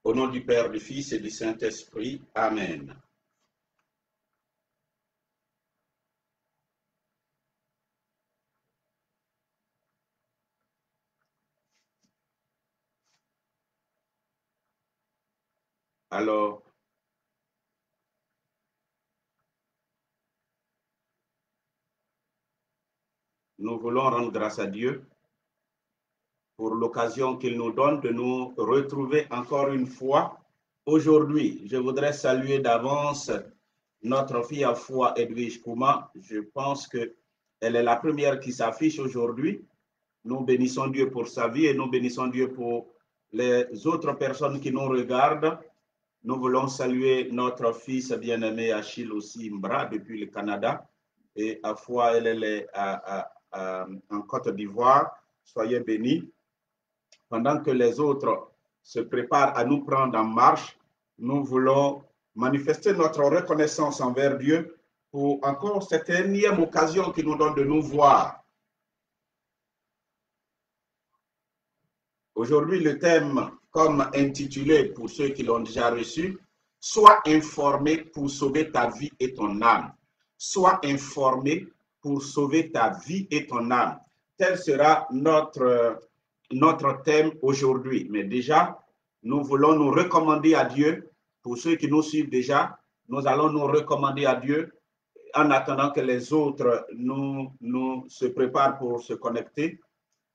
Au nom du Père, du Fils et du Saint-Esprit. Amen. Alors, nous voulons rendre grâce à Dieu pour l'occasion qu'il nous donne de nous retrouver encore une fois. Aujourd'hui, je voudrais saluer d'avance notre fille à foi Edwige Kouma. Je pense qu'elle est la première qui s'affiche aujourd'hui. Nous bénissons Dieu pour sa vie et nous bénissons Dieu pour les autres personnes qui nous regardent. Nous voulons saluer notre fils bien-aimé Achille aussi Mbra depuis le Canada. Et à foi, elle est en Côte d'Ivoire. Soyez bénis. Pendant que les autres se préparent à nous prendre en marche, nous voulons manifester notre reconnaissance envers Dieu pour encore cette énième occasion qu'il nous donne de nous voir. Aujourd'hui, le thème, comme intitulé pour ceux qui l'ont déjà reçu, « Sois informé pour sauver ta vie et ton âme ». Sois informé pour sauver ta vie et ton âme. Tel sera notre thème aujourd'hui. Mais déjà, nous voulons nous recommander à Dieu. Pour ceux qui nous suivent déjà, nous allons nous recommander à Dieu en attendant que les autres nous se préparent pour se connecter.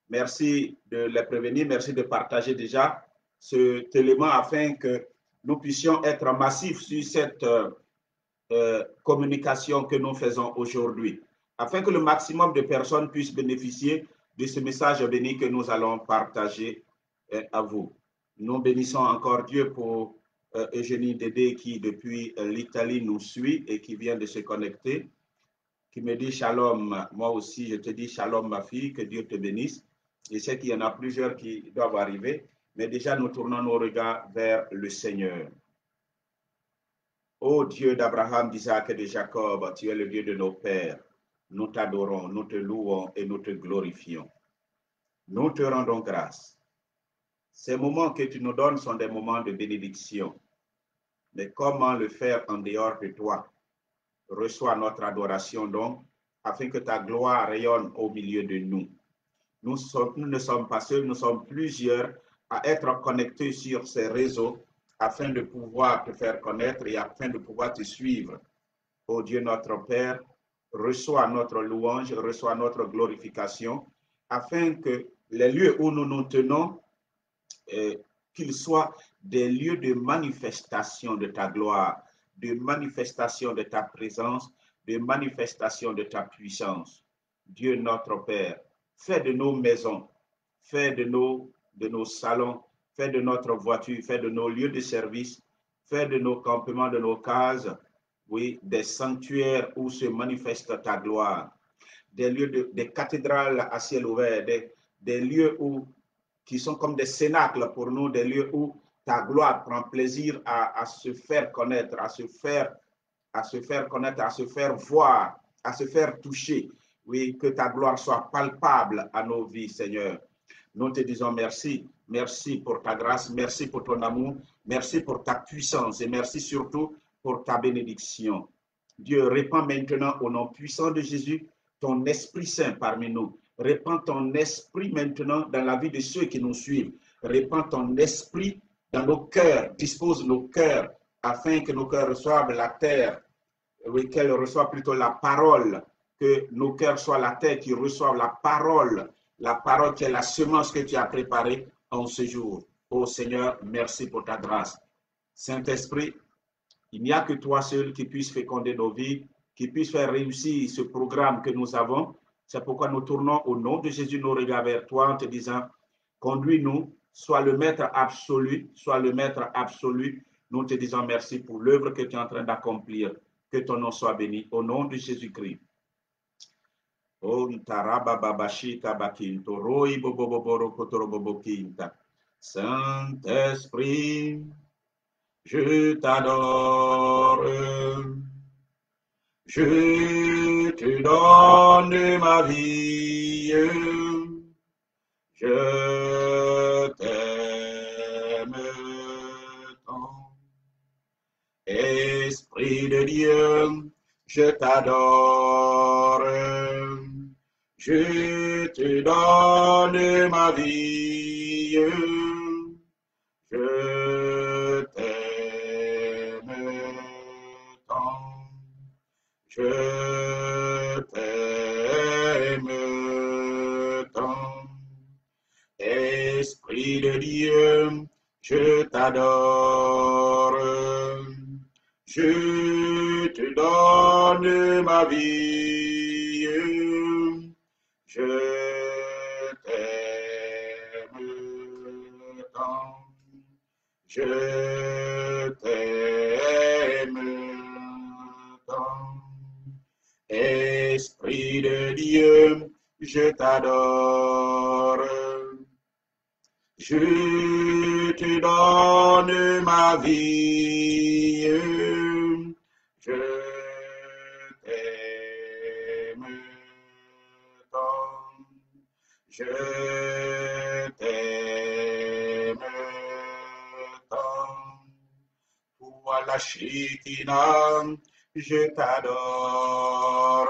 Merci de les prévenir, merci de partager déjà cet élément afin que nous puissions être massifs sur cette communication que nous faisons aujourd'hui, afin que le maximum de personnes puissent bénéficier de ce message béni que nous allons partager à vous. Nous bénissons encore Dieu pour Eugénie Dédé qui depuis l'Italie nous suit et qui vient de se connecter, qui me dit shalom. Moi aussi, je te dis shalom ma fille, que Dieu te bénisse. Je sais qu'il y en a plusieurs qui doivent arriver, mais déjà nous tournons nos regards vers le Seigneur. Ô Dieu d'Abraham, d'Isaac et de Jacob, tu es le Dieu de nos pères. Nous t'adorons, nous te louons et nous te glorifions. Nous te rendons grâce. Ces moments que tu nous donnes sont des moments de bénédiction. Mais comment le faire en dehors de toi? Reçois notre adoration donc, afin que ta gloire rayonne au milieu de nous. Nous ne sommes pas seuls, nous sommes plusieurs à être connectés sur ces réseaux afin de pouvoir te faire connaître et afin de pouvoir te suivre. Ô Dieu notre Père, reçois notre louange, reçois notre glorification, afin que les lieux où nous nous tenons, qu'ils soient des lieux de manifestation de ta gloire, de manifestation de ta présence, de manifestation de ta puissance. Dieu notre Père, fais de nos maisons, fais de nos salons, fais de notre voiture, fais de nos lieux de service, fais de nos campements, de nos cases, oui, des sanctuaires où se manifeste ta gloire, des lieux des cathédrales à ciel ouvert, des lieux qui sont comme des cénacles pour nous, des lieux où ta gloire prend plaisir à se faire connaître, à se faire connaître, à se faire voir, à se faire toucher. Oui, que ta gloire soit palpable à nos vies, Seigneur. Nous te disons merci. Merci pour ta grâce, merci pour ton amour, merci pour ta puissance et merci surtout pour ta bénédiction. Dieu, répands maintenant au nom puissant de Jésus ton Esprit Saint parmi nous. Répands ton esprit maintenant dans la vie de ceux qui nous suivent. Répands ton esprit dans nos cœurs. Dispose nos cœurs afin que nos cœurs reçoivent la terre. Oui, qu'elles reçoivent plutôt la parole. Que nos cœurs soient la terre qui reçoivent la parole qui est la semence que tu as préparée en ce jour. Ô Seigneur, merci pour ta grâce. Saint-Esprit, il n'y a que toi seul qui puisse féconder nos vies, qui puisse faire réussir ce programme que nous avons. C'est pourquoi nous tournons au nom de Jésus nos regards vers toi en te disant, conduis-nous, sois le maître absolu, sois le maître absolu. Nous te disons merci pour l'œuvre que tu es en train d'accomplir. Que ton nom soit béni au nom de Jésus-Christ. Saint-Esprit, je t'adore, je te donne ma vie, je t'aime Esprit de Dieu, je t'adore. Je te donne ma vie. Je t'aime tant. Je t'aime tant. Esprit de Dieu, je t'adore. Je te donne ma vie. Je t'aime tant. Je t'aime tant. Esprit de Dieu, je t'adore. Je te donne ma vie. Je t'aime tant. Je t'aime tant. Toi la Shekinah, je t'adore.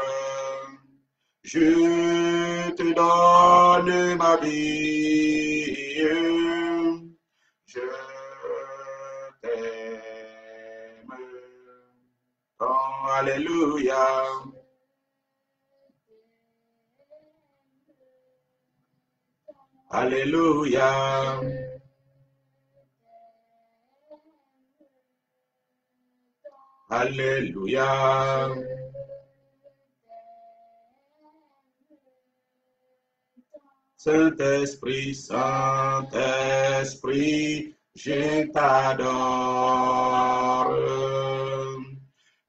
Je te donne ma vie. Je t'aime tant. Alléluia. Alléluia. Alléluia. Saint-Esprit, Saint-Esprit, je t'adore.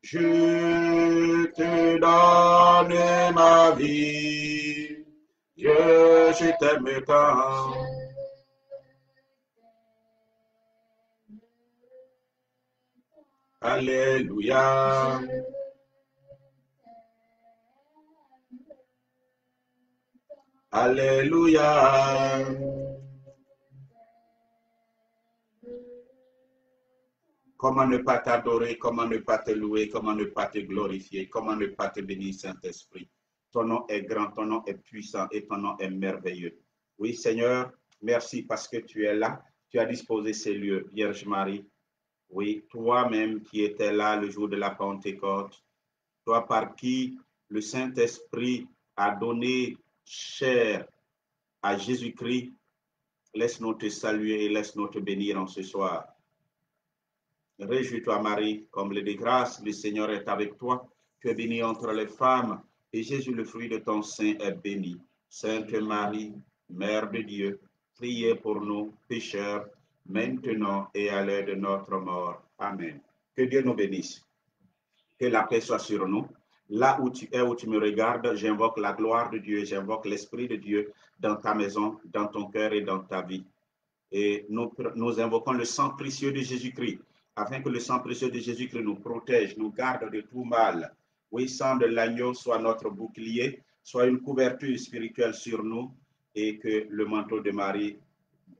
Je te donne ma vie. Je t'aime tant. Alléluia. Alléluia. Comment ne pas t'adorer, comment ne pas te louer, comment ne pas te glorifier, comment ne pas te bénir, Saint-Esprit. Ton nom est grand, ton nom est puissant et ton nom est merveilleux. Oui, Seigneur, merci parce que tu es là. Tu as disposé ces lieux, Vierge Marie. Oui, toi-même qui étais là le jour de la Pentecôte, toi par qui le Saint-Esprit a donné chair à Jésus-Christ, laisse-nous te saluer et laisse-nous te bénir en ce soir. Réjouis-toi, Marie, comble de grâce, le Seigneur est avec toi. Tu es bénie entre les femmes, et Jésus, le fruit de ton sein, est béni. Sainte Marie, Mère de Dieu, priez pour nous, pécheurs, maintenant et à l'heure de notre mort. Amen. Que Dieu nous bénisse. Que la paix soit sur nous. Là où tu es, où tu me regardes, j'invoque la gloire de Dieu, j'invoque l'Esprit de Dieu dans ta maison, dans ton cœur et dans ta vie. Et nous invoquons le sang précieux de Jésus-Christ, afin que le sang précieux de Jésus-Christ nous protège, nous garde de tout mal. Oui, sang de l'agneau soit notre bouclier, soit une couverture spirituelle sur nous, et que le manteau de Marie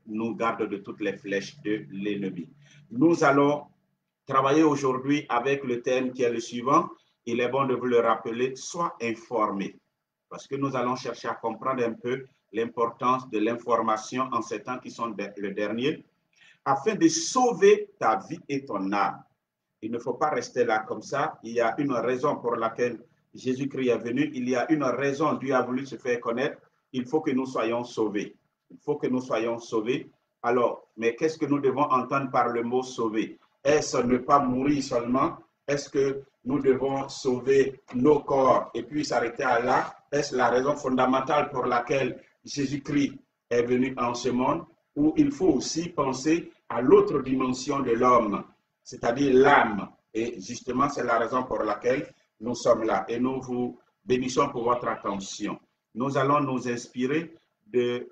nous garde de toutes les flèches de l'ennemi. Nous allons travailler aujourd'hui avec le thème qui est le suivant. Il est bon de vous le rappeler, sois informé, parce que nous allons chercher à comprendre un peu l'importance de l'information en ces temps qui sont le dernier, afin de sauver ta vie et ton âme. Il ne faut pas rester là comme ça. Il y a une raison pour laquelle Jésus-Christ est venu. Il y a une raison, Dieu a voulu se faire connaître. Il faut que nous soyons sauvés. Il faut que nous soyons sauvés. Alors, mais qu'est-ce que nous devons entendre par le mot sauver? Est-ce ne pas mourir seulement? Est-ce que nous devons sauver nos corps et puis s'arrêter à là? Est-ce la raison fondamentale pour laquelle Jésus-Christ est venu en ce monde? Ou il faut aussi penser à l'autre dimension de l'homme, c'est-à-dire l'âme. Et justement, c'est la raison pour laquelle nous sommes là. Et nous vous bénissons pour votre attention. Nous allons nous inspirer du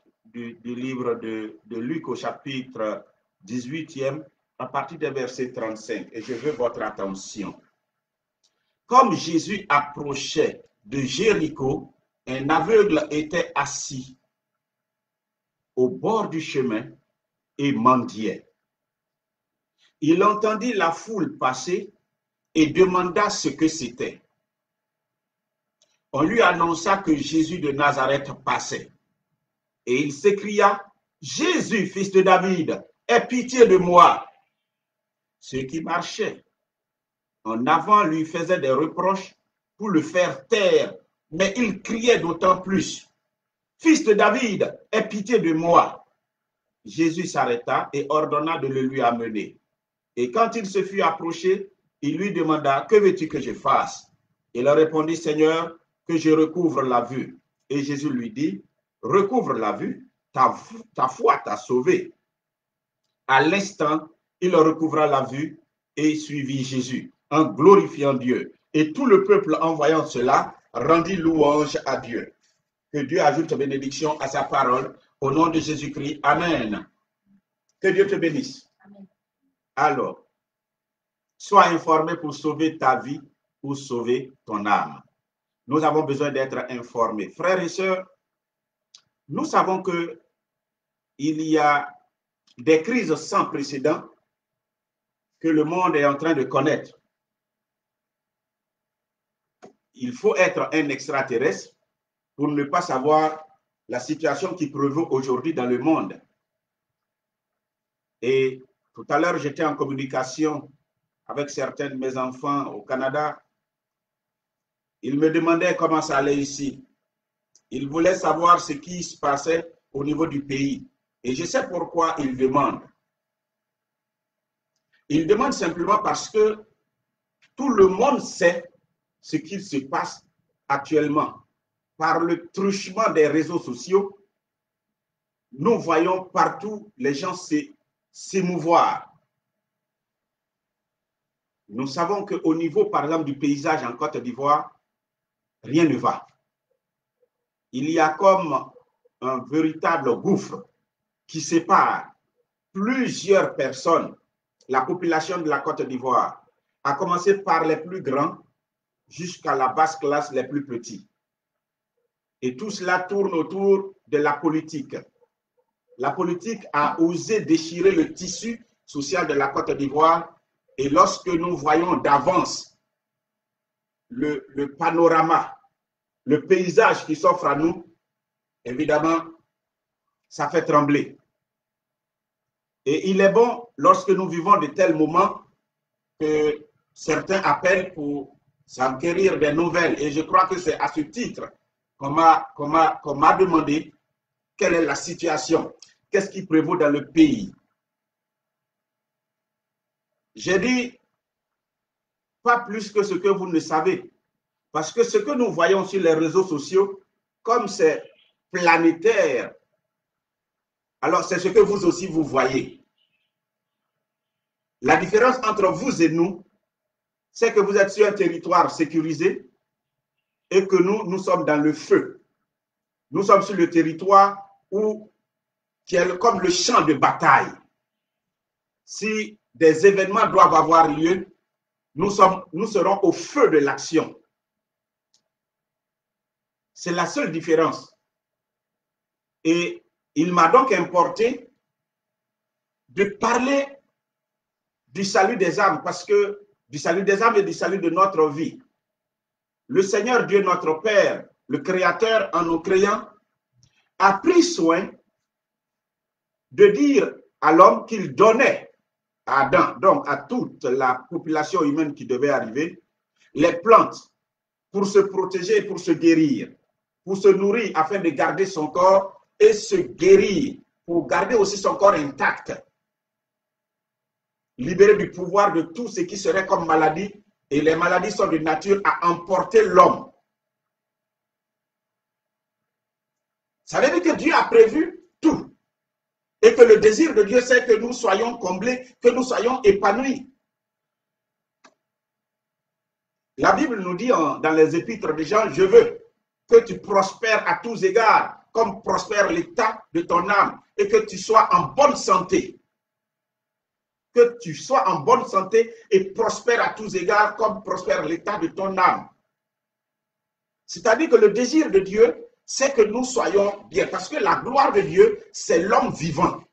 livre de Luc au chapitre 18e, à partir du verset 35. Et je veux votre attention. Comme Jésus approchait de Jéricho, un aveugle était assis au bord du chemin et mendiait. Il entendit la foule passer et demanda ce que c'était. On lui annonça que Jésus de Nazareth passait. Et il s'écria, « Jésus, fils de David, aie pitié de moi. » Ceux qui marchaient en avant lui faisaient des reproches pour le faire taire, mais il criait d'autant plus, « Fils de David, aie pitié de moi. » Jésus s'arrêta et ordonna de le lui amener. Et quand il se fut approché, il lui demanda, « Que veux-tu que je fasse? » Il répondit, « Seigneur, que je recouvre la vue. » Et Jésus lui dit, « Recouvre la vue, ta foi t'a sauvé. » À l'instant, il recouvra la vue et suivit Jésus, en glorifiant Dieu. Et tout le peuple, en voyant cela, rendit louange à Dieu. Que Dieu ajoute bénédiction à sa parole. Au nom de Jésus-Christ, Amen. Que Dieu te bénisse. Amen. Alors, sois informé pour sauver ta vie ou sauver ton âme. Nous avons besoin d'être informés. Frères et sœurs, nous savons qu'il y a des crises sans précédent que le monde est en train de connaître. Il faut être un extraterrestre pour ne pas savoir la situation qui prévaut aujourd'hui dans le monde. Et tout à l'heure, j'étais en communication avec certains de mes enfants au Canada. Ils me demandaient comment ça allait ici. Ils voulaient savoir ce qui se passait au niveau du pays. Et je sais pourquoi ils demandent. Ils demandent simplement parce que tout le monde sait ce qu'il se passe actuellement. Par le truchement des réseaux sociaux, nous voyons partout les gens s'émouvoir. Nous savons qu'au niveau, par exemple, du paysage en Côte d'Ivoire, rien ne va. Il y a comme un véritable gouffre qui sépare plusieurs personnes, la population de la Côte d'Ivoire, à commencer par les plus grands jusqu'à la basse classe, les plus petits. Et tout cela tourne autour de la politique. La politique a osé déchirer le tissu social de la Côte d'Ivoire et lorsque nous voyons d'avance le panorama, le paysage qui s'offre à nous, évidemment, ça fait trembler. Et il est bon, lorsque nous vivons de tels moments, que certains appellent pour s'enquérir des nouvelles. Et je crois que c'est à ce titre qu'on m'a demandé quelle est la situation, qu'est-ce qui prévaut dans le pays. J'ai dit, pas plus que ce que vous ne savez. Parce que ce que nous voyons sur les réseaux sociaux, comme c'est planétaire, alors c'est ce que vous aussi vous voyez. La différence entre vous et nous, c'est que vous êtes sur un territoire sécurisé et que nous sommes dans le feu. Nous sommes sur le territoire qui est comme le champ de bataille. Si des événements doivent avoir lieu, nous serons au feu de l'action. C'est la seule différence. Et il m'a donc importé de parler du salut des âmes, parce que du salut des âmes et du salut de notre vie. Le Seigneur Dieu, notre Père, le Créateur en nous créant, a pris soin de dire à l'homme qu'il donnait à Adam, donc à toute la population humaine qui devait arriver, les plantes pour se protéger et pour se guérir, pour se nourrir afin de garder son corps et se guérir, pour garder aussi son corps intact, libéré du pouvoir de tout ce qui serait comme maladie, et les maladies sont de nature à emporter l'homme. Ça veut dire que Dieu a prévu tout. Et que le désir de Dieu, c'est que nous soyons comblés, que nous soyons épanouis. La Bible nous dit dans les épîtres de Jean, je veux que tu prospères à tous égards, comme prospère l'état de ton âme, et que tu sois en bonne santé. Que tu sois en bonne santé et prospère à tous égards, comme prospère l'état de ton âme. C'est-à-dire que le désir de Dieu, c'est que nous soyons bien, parce que la gloire de Dieu, c'est l'homme vivant.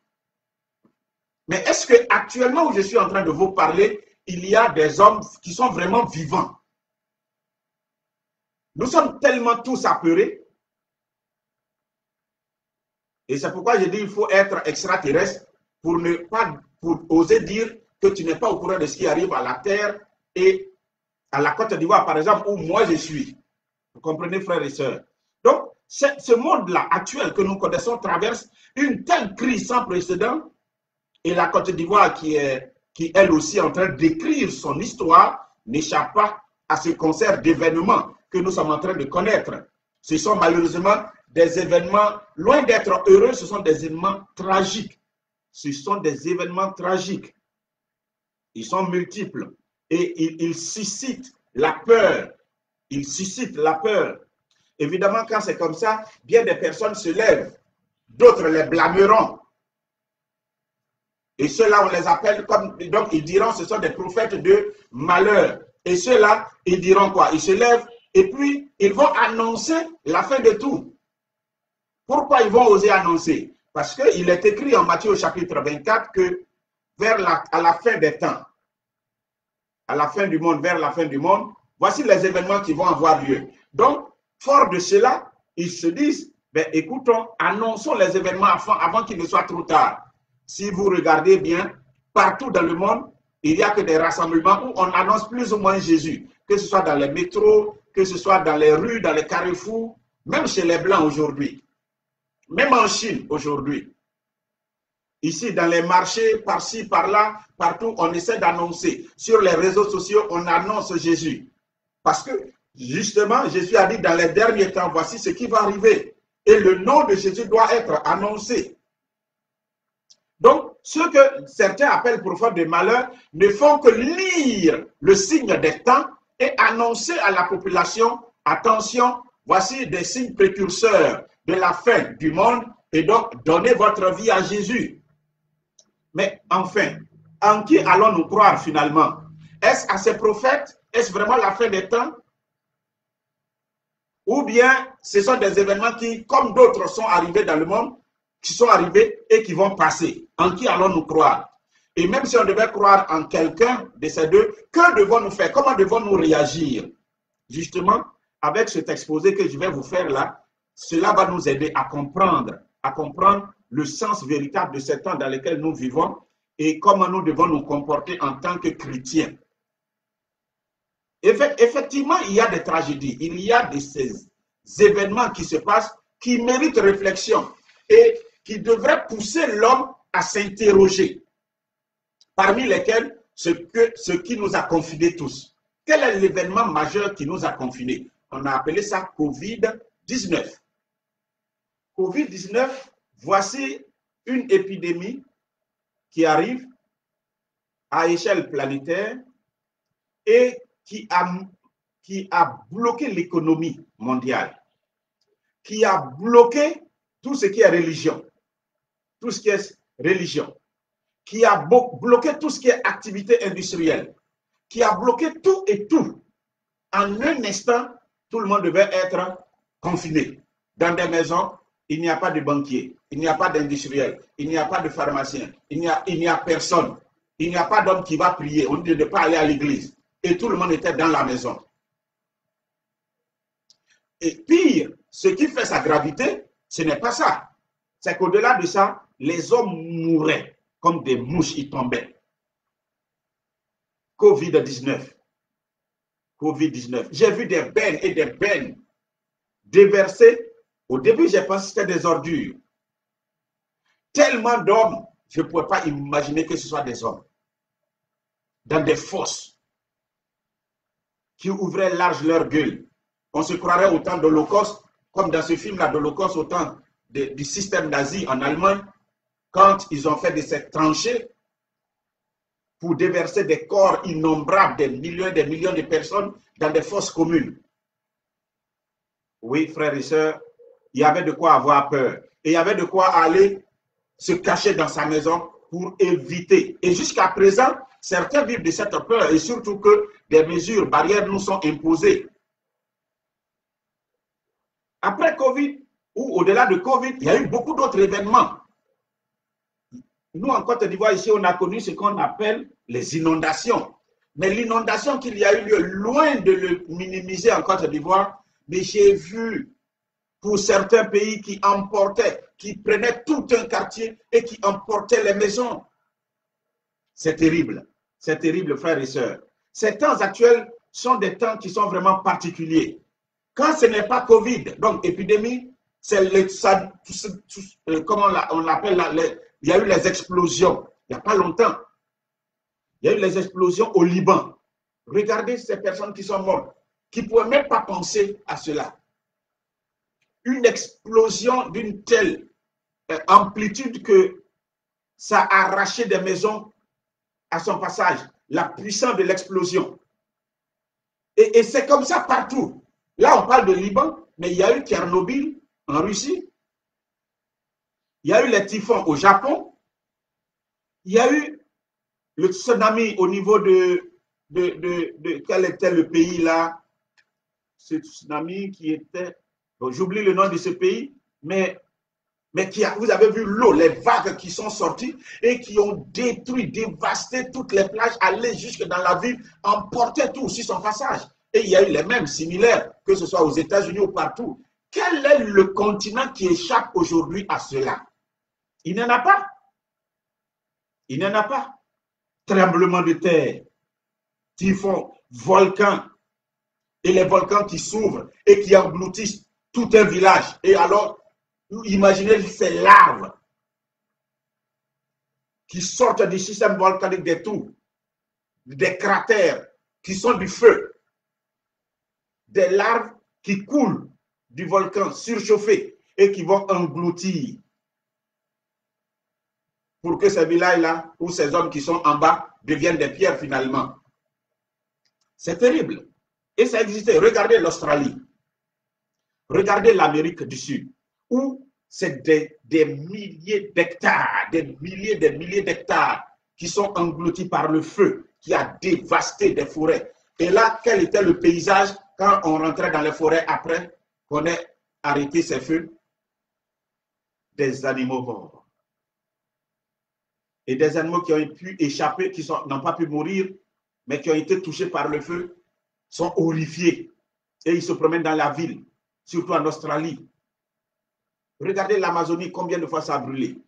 Mais est-ce que actuellement où je suis en train de vous parler, il y a des hommes qui sont vraiment vivants. Nous sommes tellement tous apeurés. Et c'est pourquoi je dis qu'il faut être extraterrestre pour ne pas, pour oser dire que tu n'es pas au courant de ce qui arrive à la Terre et à la Côte d'Ivoire, par exemple, où moi je suis. Vous comprenez, frères et sœurs? Donc, ce monde-là actuel que nous connaissons traverse une telle crise sans précédent, et la Côte d'Ivoire qui elle aussi est en train d'écrire son histoire n'échappe pas à ce concert d'événements que nous sommes en train de connaître. Ce sont malheureusement des événements, loin d'être heureux, ce sont des événements tragiques. Ce sont des événements tragiques. Ils sont multiples et ils suscitent la peur. Ils suscitent la peur. Évidemment, quand c'est comme ça, bien des personnes se lèvent. D'autres les blâmeront. Et ceux-là, on les appelle comme... Donc, ils diront ce sont des prophètes de malheur. Et ceux-là, ils diront quoi? Ils se lèvent et puis ils vont annoncer la fin de tout. Pourquoi ils vont oser annoncer? Parce qu'il est écrit en Matthieu au chapitre 24 que à la fin des temps, à la fin du monde, vers la fin du monde, voici les événements qui vont avoir lieu. Donc, fort de cela, ils se disent, ben, écoutons, annonçons les événements avant qu'il ne soit trop tard. Si vous regardez bien, partout dans le monde, il n'y a que des rassemblements où on annonce plus ou moins Jésus, que ce soit dans les métros, que ce soit dans les rues, dans les carrefours, même chez les Blancs aujourd'hui, même en Chine aujourd'hui. Ici, dans les marchés, par-ci, par-là, partout, on essaie d'annoncer. Sur les réseaux sociaux, on annonce Jésus. Parce que, justement, Jésus a dit dans les derniers temps, voici ce qui va arriver. Et le nom de Jésus doit être annoncé. Donc, ceux que certains appellent prophètes de malheur ne font que lire le signe des temps et annoncer à la population, attention, voici des signes précurseurs de la fin du monde et donc donnez votre vie à Jésus. Mais enfin, en qui allons-nous croire finalement? Est-ce à ces prophètes? Est-ce vraiment la fin des temps? Ou bien ce sont des événements qui, comme d'autres sont arrivés dans le monde, qui sont arrivés et qui vont passer? En qui allons-nous croire? Et même si on devait croire en quelqu'un de ces deux, que devons-nous faire? Comment devons-nous réagir? Justement, avec cet exposé que je vais vous faire là, cela va nous aider à comprendre le sens véritable de ces temps dans lesquels nous vivons et comment nous devons nous comporter en tant que chrétiens. Effectivement, il y a des tragédies, il y a ces événements qui se passent qui méritent réflexion et qui devraient pousser l'homme à s'interroger, parmi lesquels ce qui nous a confinés tous. Quel est l'événement majeur qui nous a confinés? On a appelé ça Covid-19. Covid-19, voici une épidémie qui arrive à échelle planétaire et qui a bloqué l'économie mondiale, qui a bloqué tout ce qui est religion, qui a bloqué tout ce qui est activité industrielle, qui a bloqué tout et tout. En un instant, tout le monde devait être confiné dans des maisons. Il n'y a pas de banquier, il n'y a pas d'industriel, il n'y a pas de pharmacien, il n'y a personne. Il n'y a pas d'homme qui va prier, on dit de ne pas aller à l'église. Et tout le monde était dans la maison. Et pire, ce qui fait sa gravité, ce n'est pas ça. C'est qu'au-delà de ça, les hommes mouraient comme des mouches, ils tombaient. Covid-19. Covid-19. J'ai vu des bennes et des bennes déversées. Au début, j'ai pensé que c'était des ordures. Tellement d'hommes, je ne pouvais pas imaginer que ce soit des hommes. Dans des fosses qui ouvraient large leur gueule. On se croirait au temps de l'Holocauste, comme dans ce film-là d'Holocauste, au temps du système nazi en Allemagne, quand ils ont fait de ces tranchées pour déverser des corps innombrables, des millions de personnes dans des fosses communes. Oui, frères et sœurs, il y avait de quoi avoir peur. Et il y avait de quoi aller se cacher dans sa maison pour éviter. Et jusqu'à présent, certains vivent de cette peur et surtout que des mesures barrières nous sont imposées. Après Covid, ou au-delà de Covid, il y a eu beaucoup d'autres événements. Nous, en Côte d'Ivoire, ici, on a connu ce qu'on appelle les inondations. Mais l'inondation qu'il y a eu lieu, loin de le minimiser en Côte d'Ivoire, mais j'ai vu pour certains pays qui emportaient, qui prenaient tout un quartier et qui emportaient les maisons. C'est terrible, frères et sœurs. Ces temps actuels sont des temps qui sont vraiment particuliers. Quand ce n'est pas Covid, donc épidémie, c'est comment on l'appelle, il y a eu les explosions, il n'y a pas longtemps. Il y a eu les explosions au Liban. Regardez ces personnes qui sont mortes, qui ne pouvaient même pas penser à cela. Une explosion d'une telle amplitude que ça a arraché des maisons à son passage. La puissance de l'explosion. Et c'est comme ça partout. Là, on parle de Liban, mais il y a eu Tchernobyl en Russie. Il y a eu les typhons au Japon. Il y a eu le tsunami au niveau de quel était le pays là? Ce tsunami qui était, bon, j'oublie le nom de ce pays, mais vous avez vu l'eau, les vagues qui sont sorties et qui ont détruit, dévasté toutes les plages, allé jusque dans la ville, emporté tout sur son passage. Et il y a eu les mêmes similaires, que ce soit aux États-Unis ou partout. Quel est le continent qui échappe aujourd'hui à cela? Il n'y en a pas. Il n'y en a pas. Tremblement de terre, typhon, volcans, et les volcans qui s'ouvrent et qui engloutissent tout un village. Et alors, imaginez ces larves qui sortent du système volcanique des trous, des cratères qui sont du feu, des larves qui coulent du volcan surchauffé et qui vont engloutir pour que ces villages-là ou ces hommes qui sont en bas deviennent des pierres finalement. C'est terrible. Et ça existait. Regardez l'Australie. Regardez l'Amérique du Sud, où c'est des milliers d'hectares, des milliers d'hectares qui sont engloutis par le feu, qui a dévasté des forêts. Et là, quel était le paysage quand on rentrait dans les forêts après qu'on ait arrêté ces feux? Des animaux morts. Et des animaux qui ont pu échapper, qui n'ont pas pu mourir, mais qui ont été touchés par le feu, sont horrifiés. Et ils se promènent dans la ville, surtout en Australie. Regardez l'Amazonie, combien de fois ça a brûlé.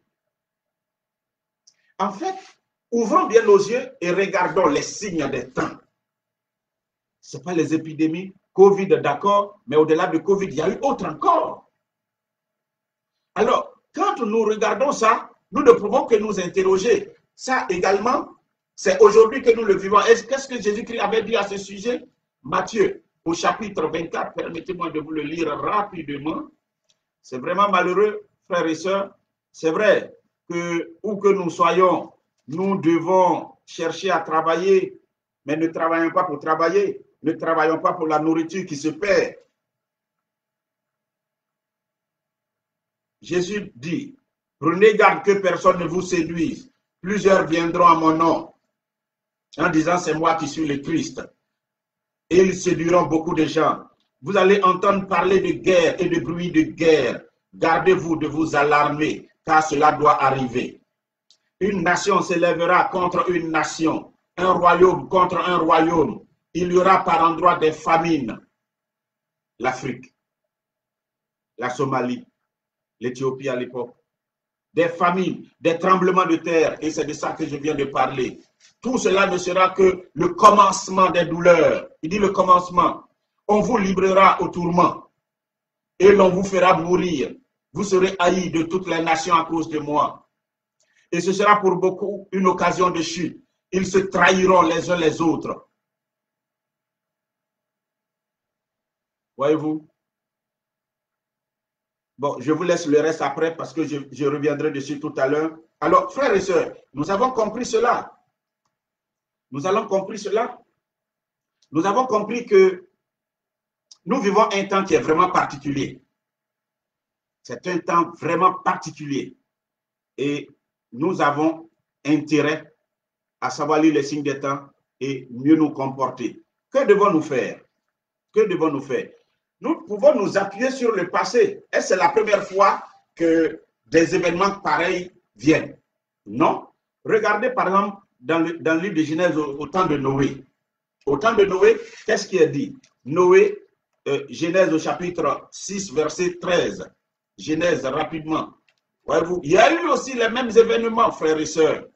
En fait, ouvrons bien nos yeux et regardons les signes des temps. Ce n'est pas les épidémies, Covid, d'accord, mais au-delà de Covid, il y a eu autre encore. Alors, quand nous regardons ça, nous ne pouvons que nous interroger. Ça également, c'est aujourd'hui que nous le vivons. Qu'est-ce que Jésus-Christ avait dit à ce sujet? Matthieu, au chapitre 24, permettez-moi de vous le lire rapidement. C'est vraiment malheureux, frères et sœurs. C'est vrai que où que nous soyons, nous devons chercher à travailler, mais ne travaillons pas pour travailler. Ne travaillons pas pour la nourriture qui se perd. Jésus dit, prenez garde que personne ne vous séduise. Plusieurs viendront à mon nom en disant c'est moi qui suis le Christ. Et ils séduiront beaucoup de gens. Vous allez entendre parler de guerre et de bruit de guerre. Gardez-vous de vous alarmer, car cela doit arriver. Une nation s'élèvera contre une nation, un royaume contre un royaume. Il y aura par endroits des famines. L'Afrique, la Somalie, l'Éthiopie à l'époque. Des famines, des tremblements de terre, et c'est de ça que je viens de parler. Tout cela ne sera que le commencement des douleurs. Il dit le commencement. On vous livrera au tourment et l'on vous fera mourir. Vous serez haïs de toutes les nations à cause de moi. Et ce sera pour beaucoup une occasion de chute. Ils se trahiront les uns les autres. Voyez-vous? Bon, je vous laisse le reste après parce que je reviendrai dessus tout à l'heure. Alors, frères et sœurs, nous avons compris cela. Nous avons compris cela. Nous avons compris que nous vivons un temps qui est vraiment particulier. C'est un temps vraiment particulier. Et nous avons intérêt à savoir lire les signes des temps et mieux nous comporter. Que devons-nous faire? Que devons-nous faire? Nous pouvons nous appuyer sur le passé. Est-ce que c'est la première fois que des événements pareils viennent? Non. Regardez par exemple dans le livre de Genèse au temps de Noé. Au temps de Noé, qu'est-ce qui est dit? Noé, Genèse au chapitre 6, verset 13. Genèse, rapidement. Voyez-vous, il y a eu aussi les mêmes événements, frères et sœurs.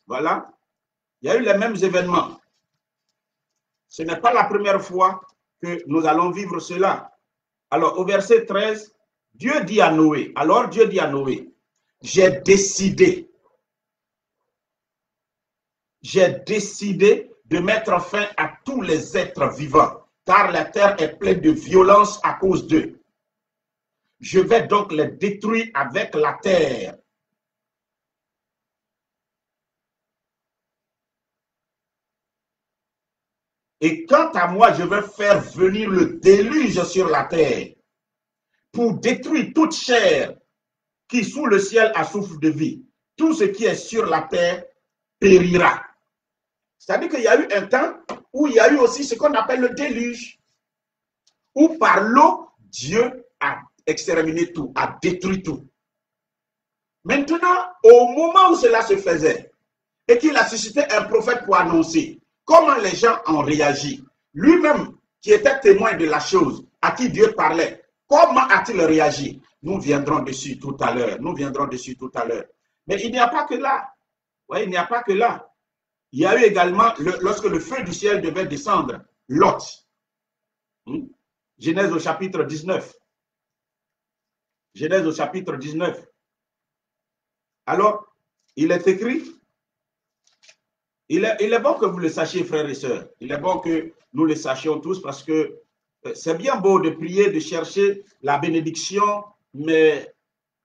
Voilà. Il y a eu les mêmes événements. Ce n'est pas la première fois que nous allons vivre cela. Alors, au verset 13, Dieu dit à Noé, alors Dieu dit à Noé, j'ai décidé de mettre fin à tous les êtres vivants, car la terre est pleine de violence à cause d'eux. Je vais donc les détruire avec la terre. Et quant à moi, je vais faire venir le déluge sur la terre pour détruire toute chair qui sous le ciel a souffle de vie. Tout ce qui est sur la terre périra. C'est-à-dire qu'il y a eu un temps où il y a eu aussi ce qu'on appelle le déluge, où par l'eau, Dieu a exterminé tout, a détruit tout. Maintenant, au moment où cela se faisait, et qu'il a suscité un prophète pour annoncer comment les gens ont réagi, lui-même qui était témoin de la chose, à qui Dieu parlait, comment a-t-il réagi? Nous viendrons dessus tout à l'heure, nous viendrons dessus tout à l'heure. Mais il n'y a pas que là. Oui, il n'y a pas que là. Il y a eu également, lorsque le feu du ciel devait descendre, Lot. Genèse au chapitre 19. Genèse au chapitre 19. Alors, il est écrit, il est bon que vous le sachiez, frères et sœurs. Il est bon que nous le sachions tous parce que c'est bien beau de prier, de chercher la bénédiction, mais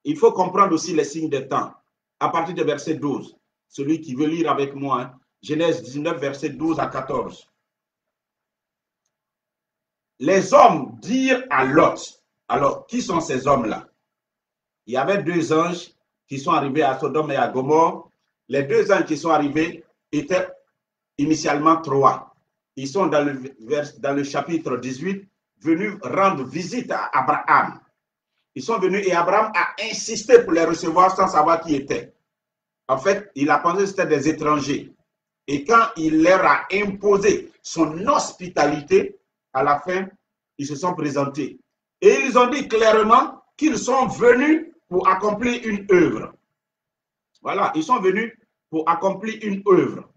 il faut comprendre aussi les signes des temps. À partir de verset 12, celui qui veut lire avec moi, hein, Genèse 19, verset 12 à 14. Les hommes dirent à Lot, alors qui sont ces hommes-là? Il y avait deux anges qui sont arrivés à Sodome et à Gomorrhe. Les deux anges qui sont arrivés étaient initialement trois. Ils sont dans le chapitre 18 venus rendre visite à Abraham. Ils sont venus et Abraham a insisté pour les recevoir sans savoir qui étaient. En fait, il a pensé que c'était des étrangers. Et quand il leur a imposé son hospitalité, à la fin, ils se sont présentés. Et ils ont dit clairement qu'ils sont venus pour accomplir une œuvre. Voilà, ils sont venus pour accomplir une œuvre.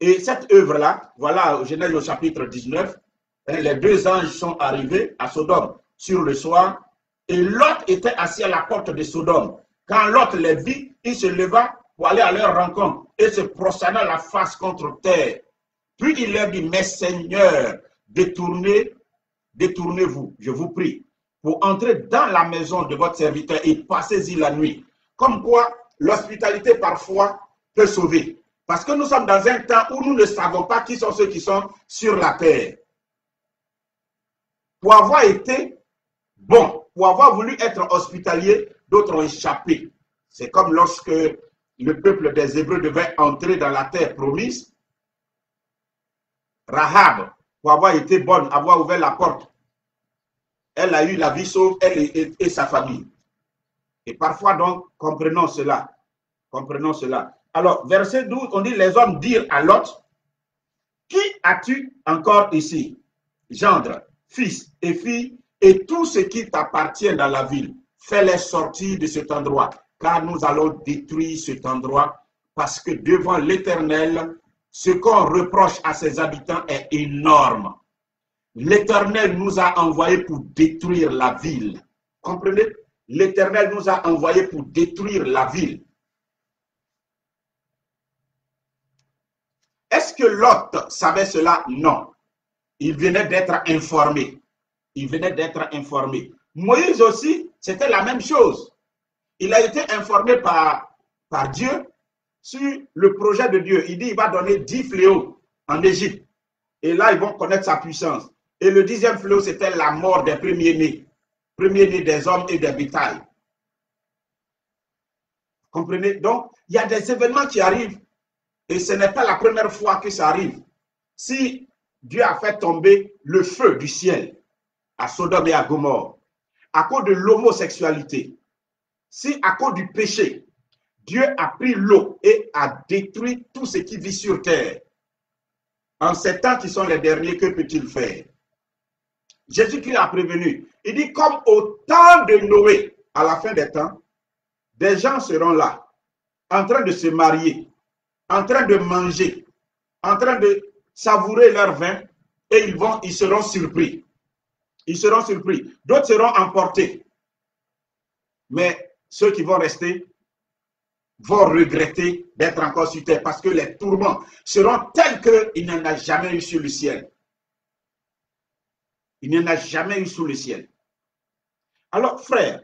Et cette œuvre-là, voilà, au Genèse au chapitre 19, les deux anges sont arrivés à Sodome sur le soir, et Lot était assis à la porte de Sodome. Quand Lot les vit, il se leva pour aller à leur rencontre et se prosterna la face contre terre. Puis il leur dit, mes seigneurs, détournez-vous, je vous prie, pour entrer dans la maison de votre serviteur et passez-y la nuit. Comme quoi, l'hospitalité parfois peut sauver. Parce que nous sommes dans un temps où nous ne savons pas qui sont ceux qui sont sur la terre. Pour avoir été bon, pour avoir voulu être hospitalier, d'autres ont échappé. C'est comme lorsque le peuple des Hébreux devait entrer dans la terre promise. Rahab, pour avoir été bonne, avoir ouvert la porte, elle a eu la vie sauve, elle et sa famille. Et parfois donc, comprenons cela. Comprenons cela. Alors, verset 12, on dit, les hommes dirent à Lot, qui as-tu encore ici? Gendre, fils et filles, et tout ce qui t'appartient dans la ville, fais-les sortir de cet endroit, car nous allons détruire cet endroit, parce que devant l'Éternel, ce qu'on reproche à ses habitants est énorme. L'Éternel nous a envoyés pour détruire la ville. Comprenez? L'Éternel nous a envoyés pour détruire la ville. Est-ce que Lot savait cela? Non. Il venait d'être informé. Il venait d'être informé. Moïse aussi, c'était la même chose. Il a été informé par Dieu sur le projet de Dieu. Il dit, il va donner 10 fléaux en Égypte. Et là, ils vont connaître sa puissance. Et le 10e fléau, c'était la mort des premiers-nés. Premiers-nés des hommes et des bétails. Comprenez? Donc, il y a des événements qui arrivent. Et ce n'est pas la première fois que ça arrive. Si Dieu a fait tomber le feu du ciel à Sodome et à Gomorrhe, à cause de l'homosexualité, si à cause du péché, Dieu a pris l'eau et a détruit tout ce qui vit sur terre, En ces temps qui sont les derniers, que peut-il faire? Jésus-Christ a prévenu. Il dit, comme au temps de Noé, à la fin des temps, des gens seront là, en train de se marier, en train de manger, en train de savourer leur vin, et ils seront surpris. Ils seront surpris. D'autres seront emportés. Mais ceux qui vont rester vont regretter d'être encore sur terre parce que les tourments seront tels qu'il n'y en a jamais eu sur le ciel. Il n'y en a jamais eu sous le ciel. Alors, frères,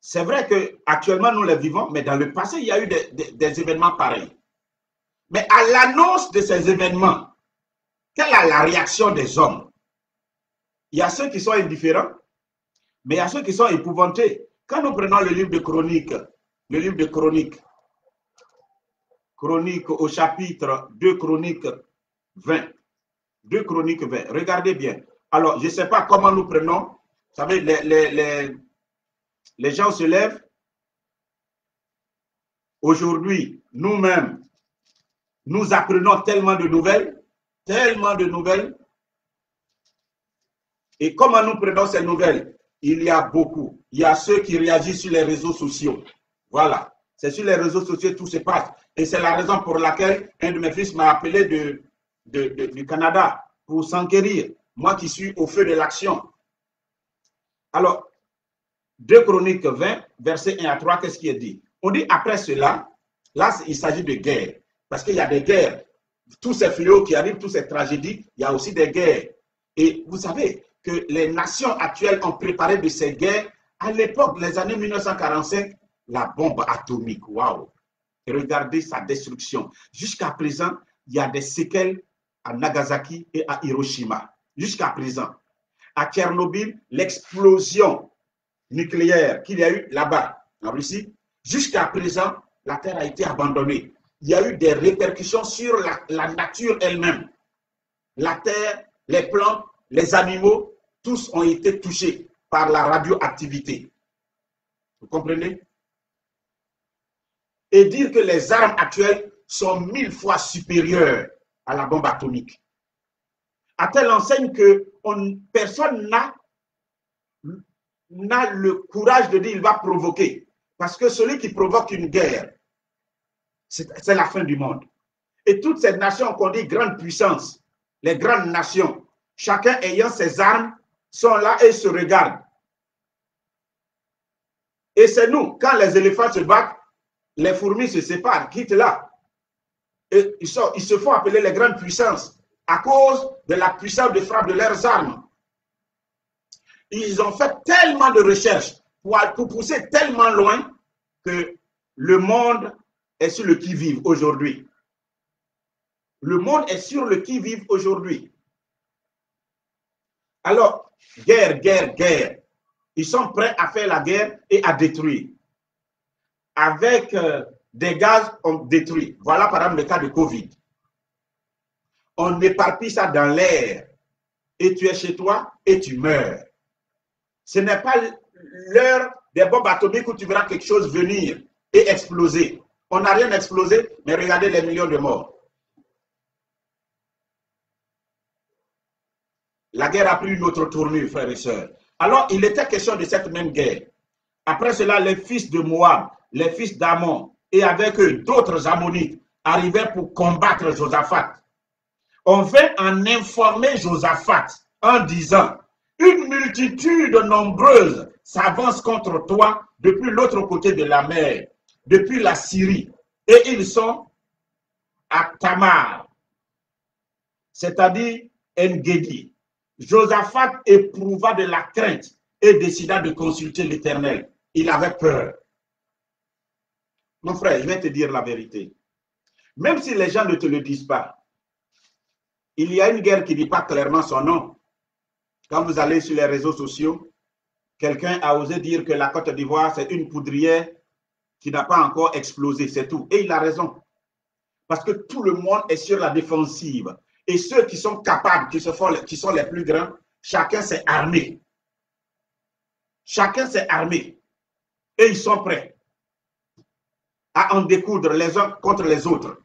c'est vrai qu'actuellement nous les vivons, mais dans le passé, il y a eu des événements pareils. Mais à l'annonce de ces événements, quelle est la réaction des hommes? Il y a ceux qui sont indifférents, mais il y a ceux qui sont épouvantés. Quand nous prenons le livre de Chroniques, Chroniques au chapitre 2 Chroniques 20, 2 Chroniques 20, regardez bien. Alors, je ne sais pas comment nous prenons, vous savez, les gens se lèvent. Aujourd'hui, nous-mêmes, nous apprenons tellement de nouvelles, Et comment nous prenons ces nouvelles? Il y a beaucoup. Il y a ceux qui réagissent sur les réseaux sociaux. Voilà. C'est sur les réseaux sociaux que tout se passe. Et c'est la raison pour laquelle un de mes fils m'a appelé du Canada pour s'enquérir. Moi qui suis au feu de l'action. Alors, 2 Chroniques 20, versets 1 à 3, qu'est-ce qui est dit? On dit après cela, là, il s'agit de guerre. Parce qu'il y a des guerres. Tous ces fléaux qui arrivent, toutes ces tragédies, il y a aussi des guerres. Et vous savez que les nations actuelles ont préparé de ces guerres. À l'époque, les années 1945, la bombe atomique, waouh! Regardez sa destruction. Jusqu'à présent, il y a des séquelles à Nagasaki et à Hiroshima. Jusqu'à présent. À Tchernobyl, l'explosion nucléaire qu'il y a eu là-bas, en Russie, jusqu'à présent, la Terre a été abandonnée. Il y a eu des répercussions sur la nature elle-même. La Terre, les plantes, les animaux, tous ont été touchés par la radioactivité. Vous comprenez? Et dire que les armes actuelles sont 1000 fois supérieures à la bombe atomique. À telle enseigne que personne n'a le courage de dire qu'il va provoquer. Parce que celui qui provoque une guerre, c'est la fin du monde. Et toutes ces nations qu'on dit grandes puissances, les grandes nations, chacun ayant ses armes, sont là et se regardent. Et c'est nous, quand les éléphants se battent, les fourmis se séparent, quittent là. Et ils se font appeler les grandes puissances à cause de la puissance de frappe de leurs armes. Ils ont fait tellement de recherches pour pousser tellement loin que le monde est sur le qui-vive aujourd'hui. Le monde est sur le qui-vive aujourd'hui. Alors, guerre, guerre, guerre. Ils sont prêts à faire la guerre et à détruire. Avec des gaz, on détruit. Voilà par exemple le cas de Covid. On éparpille ça dans l'air. Et tu es chez toi et tu meurs. Ce n'est pas l'heure des bombes atomiques où tu verras quelque chose venir et exploser. On n'a rien explosé, mais regardez les millions de morts. La guerre a pris une autre tournure, frères et sœurs. Alors, il était question de cette même guerre. Après cela, les fils de Moab, les fils d'Amon, et avec eux d'autres Ammonites, arrivèrent pour combattre Josaphat. On vint en informer Josaphat en disant, une multitude nombreuse s'avance contre toi depuis l'autre côté de la mer, depuis la Syrie, et ils sont à Tamar, c'est-à-dire En-Gedi. Josaphat éprouva de la crainte et décida de consulter l'Éternel. Il avait peur. Mon frère, je vais te dire la vérité. Même si les gens ne te le disent pas, il y a une guerre qui ne dit pas clairement son nom. Quand vous allez sur les réseaux sociaux, quelqu'un a osé dire que la Côte d'Ivoire, c'est une poudrière qui n'a pas encore explosé, c'est tout. Et il a raison. Parce que tout le monde est sur la défensive. Et ceux qui sont capables, qui sont les plus grands, chacun s'est armé. Chacun s'est armé. Et ils sont prêts à en découdre les uns contre les autres.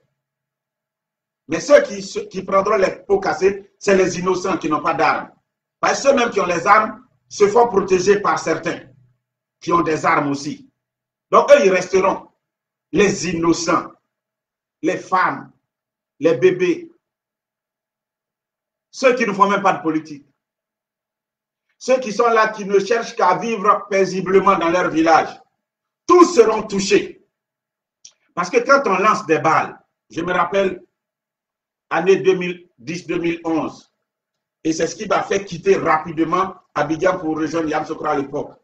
Mais ceux qui prendront les pots cassés, c'est les innocents qui n'ont pas d'armes. Parce que ceux-mêmes qui ont les armes se font protéger par certains qui ont des armes aussi. Donc eux, ils resteront. Les innocents, les femmes, les bébés, ceux qui ne font même pas de politique. Ceux qui sont là, qui ne cherchent qu'à vivre paisiblement dans leur village. Tous seront touchés. Parce que quand on lance des balles, je me rappelle, année 2010-2011, et c'est ce qui m'a fait quitter rapidement Abidjan pour rejoindre Yamoussoukro à l'époque.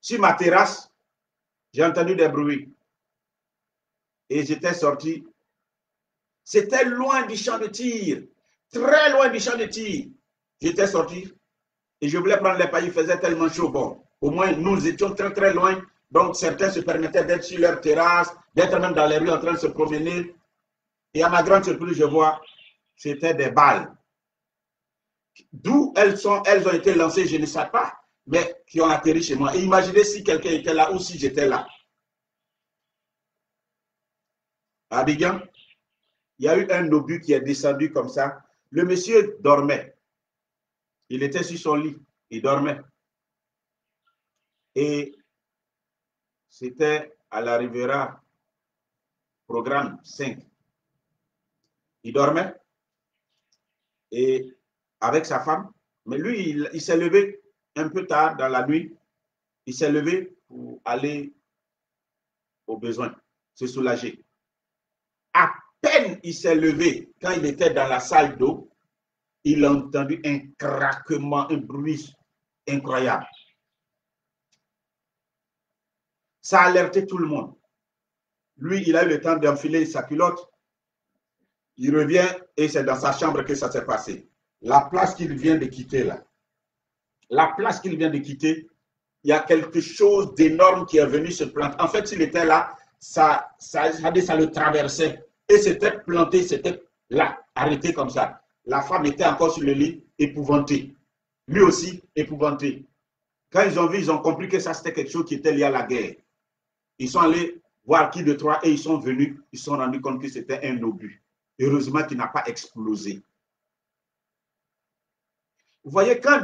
Sur ma terrasse, j'ai entendu des bruits. Et j'étais sorti. C'était loin du champ de tir. Très loin du champ de tir. J'étais sorti. Et je voulais prendre les pailles. Il faisait tellement chaud. Bon, au moins, nous étions très, très loin. Donc, certains se permettaient d'être sur leur terrasse, d'être même dans les rues en train de se promener. Et à ma grande surprise, je vois, c'était des balles. D'où elles ont été lancées, je ne sais pas, mais qui ont atterri chez moi. Et imaginez si quelqu'un était là ou si j'étais là. À Abidjan, il y a eu un obus qui est descendu comme ça. Le monsieur dormait. Il était sur son lit. Il dormait. Et c'était à la Riviera, programme 5. Il dormait. Et avec sa femme. Mais lui, il s'est levé un peu tard dans la nuit. Il s'est levé pour aller aux besoins, se soulager. À peine il s'est levé, quand il était dans la salle d'eau, il a entendu un craquement, un bruit incroyable. Ça a alerté tout le monde. Lui, il a eu le temps d'enfiler sa culotte. Il revient et c'est dans sa chambre que ça s'est passé. La place qu'il vient de quitter là, la place qu'il vient de quitter, il y a quelque chose d'énorme qui est venu se planter. En fait, s'il était là, ça le traversait et s'était planté, c'était là, arrêté comme ça. La femme était encore sur le lit, épouvantée. Lui aussi, épouvanté. Quand ils ont vu, ils ont compris que ça, c'était quelque chose qui était lié à la guerre. Ils sont allés voir qui de trois et ils sont venus, ils se sont rendus compte que c'était un obus. Heureusement qu'il n'a pas explosé. Vous voyez, quand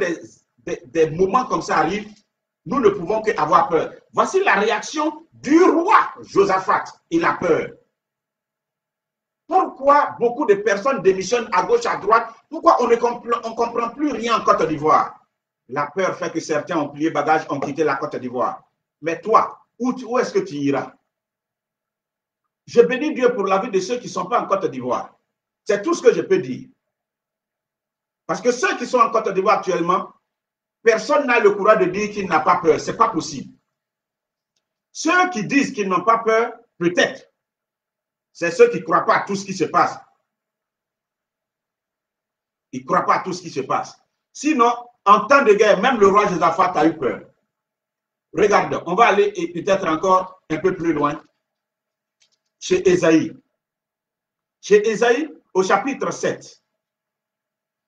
des moments comme ça arrivent, nous ne pouvons qu'avoir peur. Voici la réaction du roi Josaphat. Il a peur. Pourquoi beaucoup de personnes démissionnent à gauche, à droite? Pourquoi on ne comprend plus rien en Côte d'Ivoire? La peur fait que certains ont plié bagages, ont quitté la Côte d'Ivoire. Mais toi, où est-ce que tu iras? Je bénis Dieu pour la vie de ceux qui ne sont pas en Côte d'Ivoire. C'est tout ce que je peux dire. Parce que ceux qui sont en Côte d'Ivoire actuellement, personne n'a le courage de dire qu'il n'a pas peur. Ce n'est pas possible. Ceux qui disent qu'ils n'ont pas peur, peut-être, c'est ceux qui ne croient pas à tout ce qui se passe. Ils ne croient pas à tout ce qui se passe. Sinon, en temps de guerre, même le roi Josaphat a eu peur. Regarde, on va aller peut-être encore un peu plus loin. Chez Ésaïe. Chez Ésaïe, au chapitre 7.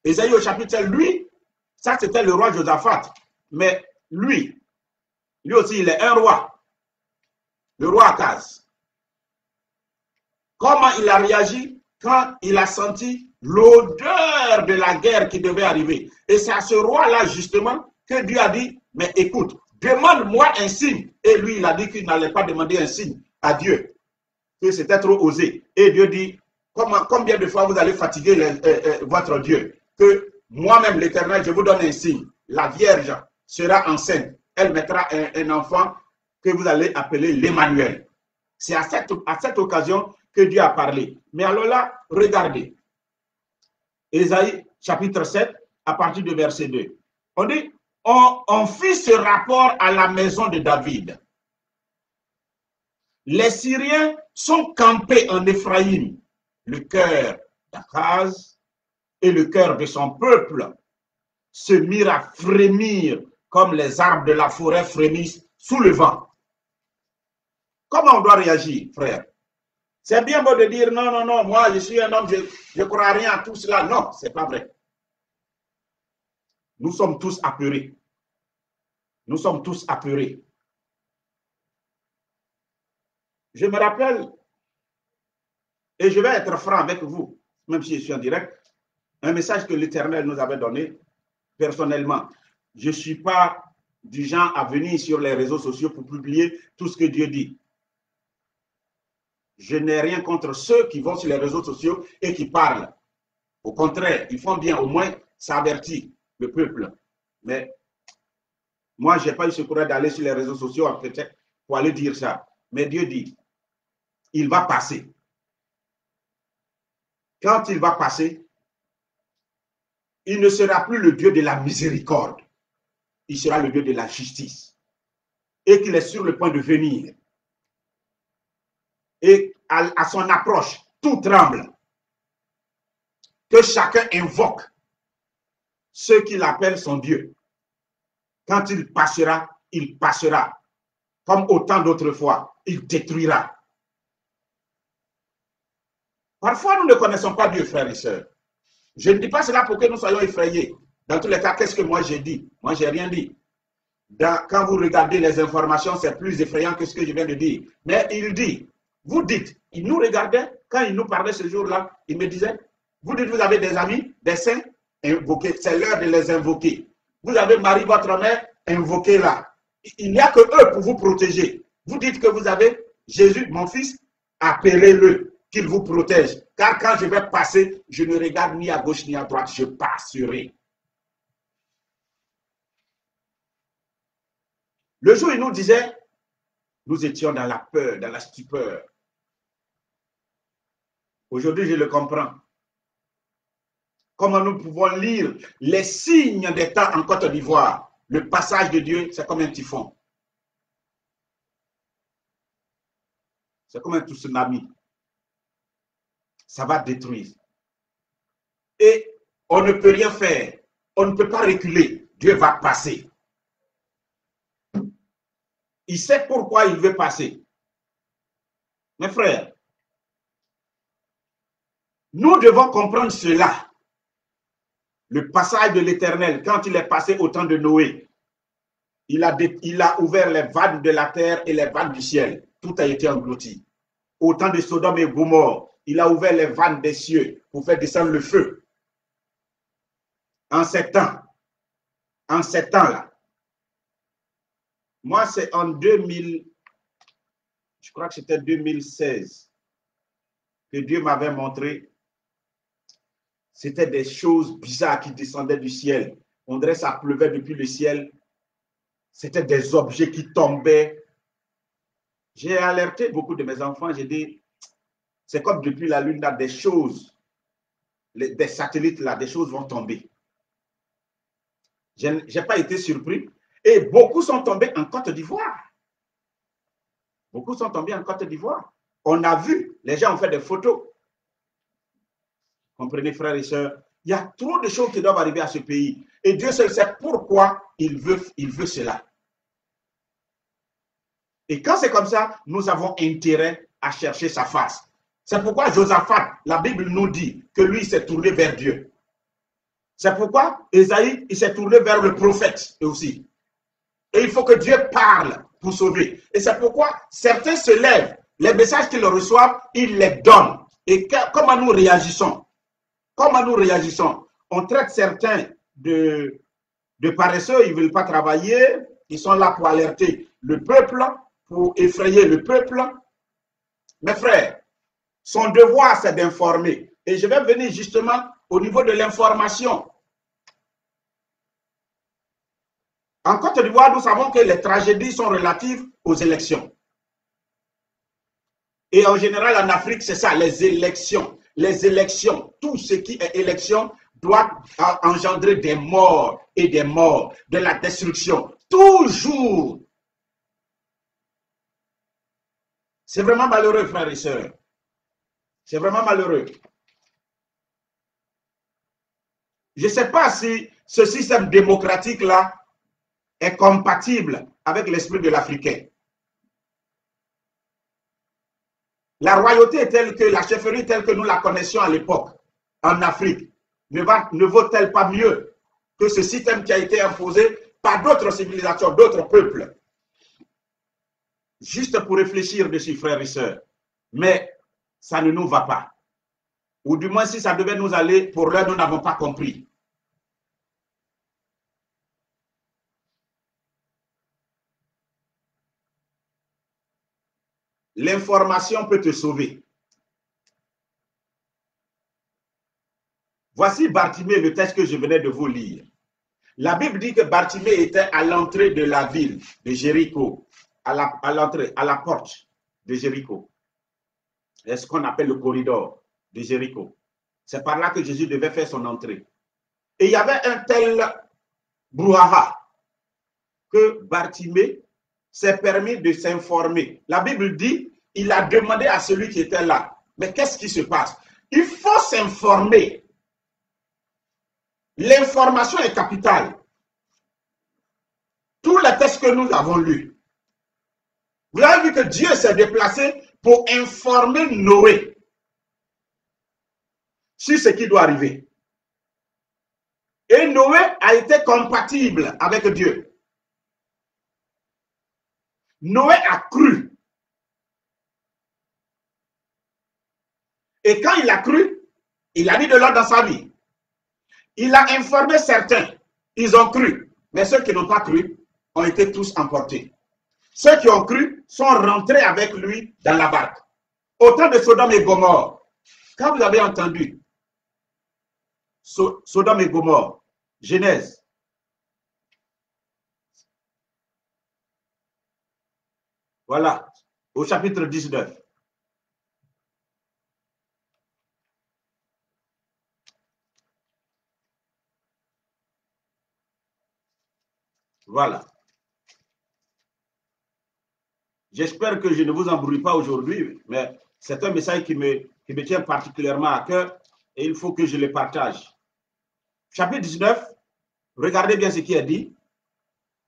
Ésaïe au chapitre 7, lui, ça c'était le roi Josaphat. Mais lui aussi, il est un roi. Le roi Akaz. Comment il a réagi quand il a senti l'odeur de la guerre qui devait arriver. Et c'est à ce roi-là, justement, que Dieu a dit, mais écoute, demande-moi un signe. Et lui, il a dit qu'il n'allait pas demander un signe à Dieu, que c'était trop osé. Et Dieu dit, combien de fois vous allez fatiguer votre Dieu? Que moi-même, l'Éternel, je vous donne un signe. La Vierge sera enceinte. Elle mettra un enfant que vous allez appeler l'Emmanuel. C'est à cette occasion que Dieu a parlé. Mais alors là, regardez. Ésaïe, chapitre 7, à partir du verset 2. On dit, on fit ce rapport à la maison de David. Les Syriens sont campés en Éphraïm. Le cœur d'Akaz et le cœur de son peuple se mirent à frémir comme les arbres de la forêt frémissent sous le vent. Comment on doit réagir, frère? C'est bien beau de dire non, non, non, moi je suis un homme, je ne crois rien à tout cela. Non, ce n'est pas vrai. Nous sommes tous apeurés. Nous sommes tous apeurés. Je me rappelle, Et je vais être franc avec vous, même si je suis en direct. Un message que l'Éternel nous avait donné personnellement. Je ne suis pas du genre à venir sur les réseaux sociaux pour publier tout ce que Dieu dit. Je n'ai rien contre ceux qui vont sur les réseaux sociaux et qui parlent. Au contraire, ils font bien, au moins ça avertit le peuple. Mais moi, je n'ai pas eu ce courage d'aller sur les réseaux sociaux peut-être pour aller dire ça. Mais Dieu dit, il va passer. Quand il va passer, il ne sera plus le Dieu de la miséricorde. Il sera le Dieu de la justice. Et qu'il est sur le point de venir. Et à son approche, tout tremble. Que chacun invoque ce qu'il appelle son Dieu. Quand il passera, comme autant d'autres fois, il détruira. Parfois, nous ne connaissons pas Dieu, frères et sœurs. Je ne dis pas cela pour que nous soyons effrayés. Dans tous les cas, qu'est-ce que moi j'ai dit? Moi, je n'ai rien dit. Quand vous regardez les informations, c'est plus effrayant que ce que je viens de dire. Mais il dit, vous dites, il nous regardait, quand il nous parlait ce jour-là, il me disait, vous dites, vous avez des amis, des saints, invoqués, c'est l'heure de les invoquer. Vous avez Marie, votre mère, invoquez-la. Il n'y a que eux pour vous protéger. Vous dites que vous avez Jésus, mon fils, appelez-le, qu'il vous protège. Car quand je vais passer, je ne regarde ni à gauche ni à droite, je passerai. Le jour où il nous disait, nous étions dans la peur, dans la stupeur. Aujourd'hui, je le comprends. Comment nous pouvons lire les signes des temps en Côte d'Ivoire. Le passage de Dieu, c'est comme un typhon. C'est comme un tsunami. Ça va détruire. Et on ne peut rien faire. On ne peut pas reculer. Dieu va passer. Il sait pourquoi il veut passer. Mes frères, nous devons comprendre cela. Le passage de l'Éternel, quand il est passé au temps de Noé, il a ouvert les vannes de la terre et les vannes du ciel. Tout a été englouti. Au temps de Sodome et Gomorrhe, il a ouvert les vannes des cieux pour faire descendre le feu. En ces temps-là, moi c'est en 2000, je crois que c'était 2016, que Dieu m'avait montré. C'était des choses bizarres qui descendaient du ciel. On dirait que ça pleuvait depuis le ciel. C'était des objets qui tombaient. J'ai alerté beaucoup de mes enfants. J'ai dit, c'est comme depuis la Lune, là, des choses, des satellites, là, des choses vont tomber. Je n'ai pas été surpris. Et beaucoup sont tombés en Côte d'Ivoire. Beaucoup sont tombés en Côte d'Ivoire. On a vu, les gens ont fait des photos. Comprenez, frères et sœurs, il y a trop de choses qui doivent arriver à ce pays. Et Dieu seul sait pourquoi il veut cela. Et quand c'est comme ça, nous avons intérêt à chercher sa face. C'est pourquoi Josaphat, la Bible nous dit que lui s'est tourné vers Dieu. C'est pourquoi Ésaïe, il s'est tourné vers le prophète aussi. Et il faut que Dieu parle pour sauver. Et c'est pourquoi certains se lèvent, les messages qu'ils reçoivent, ils les donnent. Et comment nous réagissons? Comment nous réagissons? On traite certains de paresseux, ils ne veulent pas travailler, ils sont là pour alerter le peuple, pour effrayer le peuple. Mes frères, son devoir, c'est d'informer. Et je vais venir justement au niveau de l'information. En Côte d'Ivoire, nous savons que les tragédies sont relatives aux élections. Et en général, en Afrique, c'est ça, les élections. Les élections, tout ce qui est élection doit engendrer des morts et des morts, de la destruction. Toujours. C'est vraiment malheureux, frères et sœurs. C'est vraiment malheureux. Je ne sais pas si ce système démocratique-là est compatible avec l'esprit de l'Africain. La royauté est telle que, la chefferie telle que nous la connaissions à l'époque, en Afrique, ne vaut-elle pas mieux que ce système qui a été imposé par d'autres civilisations, d'autres peuples? Juste pour réfléchir dessus, frères et sœurs. Mais ça ne nous va pas. Ou du moins, si ça devait nous aller, pour l'heure, nous n'avons pas compris. L'information peut te sauver. Voici Bartimée, le texte que je venais de vous lire. La Bible dit que Bartimée était à l'entrée de la ville de Jéricho, à l'entrée, à la porte de Jéricho. C'est ce qu'on appelle le corridor de Jéricho. C'est par là que Jésus devait faire son entrée. Et il y avait un tel brouhaha que Bartimée s'est permis de s'informer. La Bible dit, il a demandé à celui qui était là, mais qu'est-ce qui se passe? Il faut s'informer. L'information est capitale. Tous les textes que nous avons lus, vous avez vu que Dieu s'est déplacé pour informer Noé sur ce qui doit arriver. Et Noé a été compatible avec Dieu. Noé a cru. Et quand il a cru, il a mis de l'ordre dans sa vie. Il a informé certains. Ils ont cru. Mais ceux qui n'ont pas cru ont été tous emportés. Ceux qui ont cru sont rentrés avec lui dans la barque. Au temps de Sodome et Gomorrhe, quand vous avez entendu Sodome et Gomorrhe, Genèse, voilà, au chapitre 19. Voilà. J'espère que je ne vous embrouille pas aujourd'hui, mais c'est un message qui me tient particulièrement à cœur et il faut que je le partage. Chapitre 19, regardez bien ce qui est dit,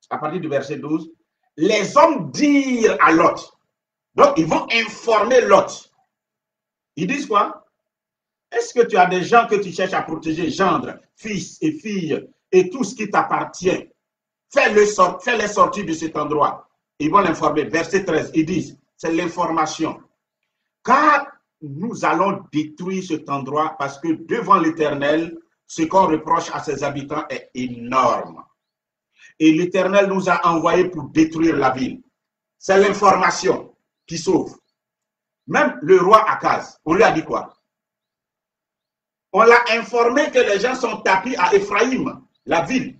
à partir du verset 12. Les hommes dirent à Lot, donc ils vont informer Lot. Ils disent quoi? Est-ce que tu as des gens que tu cherches à protéger, gendre, fils et filles, et tout ce qui t'appartient? Fais-les sortir de cet endroit. Ils vont l'informer. Verset 13, ils disent, c'est l'information. Car nous allons détruire cet endroit parce que devant l'Éternel, ce qu'on reproche à ses habitants est énorme. Et l'Éternel nous a envoyés pour détruire la ville. C'est l'information qui sauve. Même le roi Akaz, on lui a dit quoi? On l'a informé que les gens sont tapis à Ephraïm, la ville.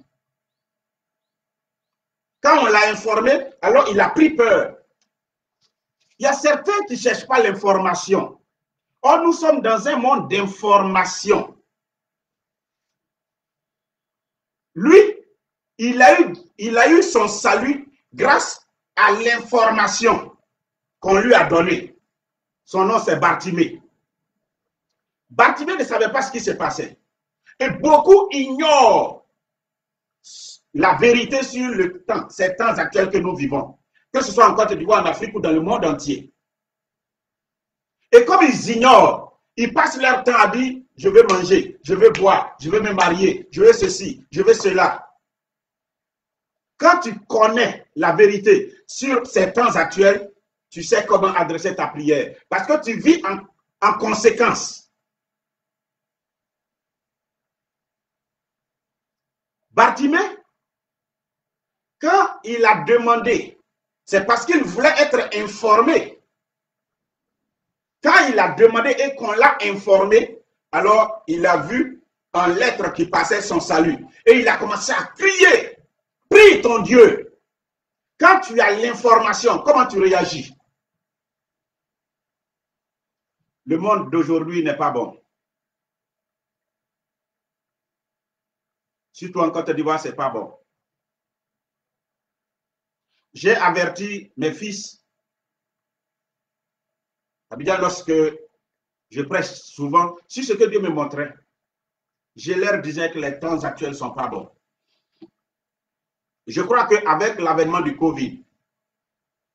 Quand on l'a informé, alors il a pris peur. Il y a certains qui ne cherchent pas l'information. Or, nous sommes dans un monde d'information. Lui, il a eu son salut grâce à l'information qu'on lui a donnée. Son nom, c'est Bartimée. Bartimée ne savait pas ce qui se passait. Et beaucoup ignorent la vérité sur le temps, ces temps actuels que nous vivons, que ce soit en Côte d'Ivoire, en Afrique ou dans le monde entier. Et comme ils ignorent, ils passent leur temps à dire, je veux manger, je veux boire, je veux me marier, je veux ceci, je veux cela. Quand tu connais la vérité sur ces temps actuels, tu sais comment adresser ta prière. Parce que tu vis en conséquence. Bartimée, quand il a demandé, c'est parce qu'il voulait être informé. Quand il a demandé et qu'on l'a informé, alors il a vu en lettre qui passait son salut. Et il a commencé à crier, prie ton Dieu. Quand tu as l'information, comment tu réagis? Le monde d'aujourd'hui n'est pas bon. Surtout en Côte d'Ivoire, ce n'est pas bon. J'ai averti mes fils. Lorsque je prêche souvent, sur ce que Dieu me montrait, je leur disais que les temps actuels ne sont pas bons. Je crois qu'avec l'avènement du Covid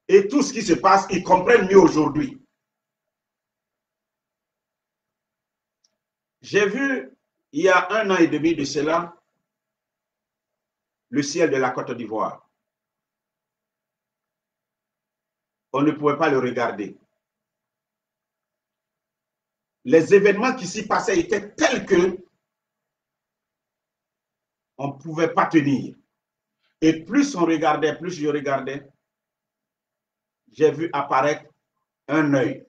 et tout ce qui se passe, ils comprennent mieux aujourd'hui. J'ai vu, il y a 1 an et demi de cela, le ciel de la Côte d'Ivoire. On ne pouvait pas le regarder. les événements qui s'y passaient étaient tels que on ne pouvait pas tenir. Et plus on regardait, plus je regardais, j'ai vu apparaître un œil.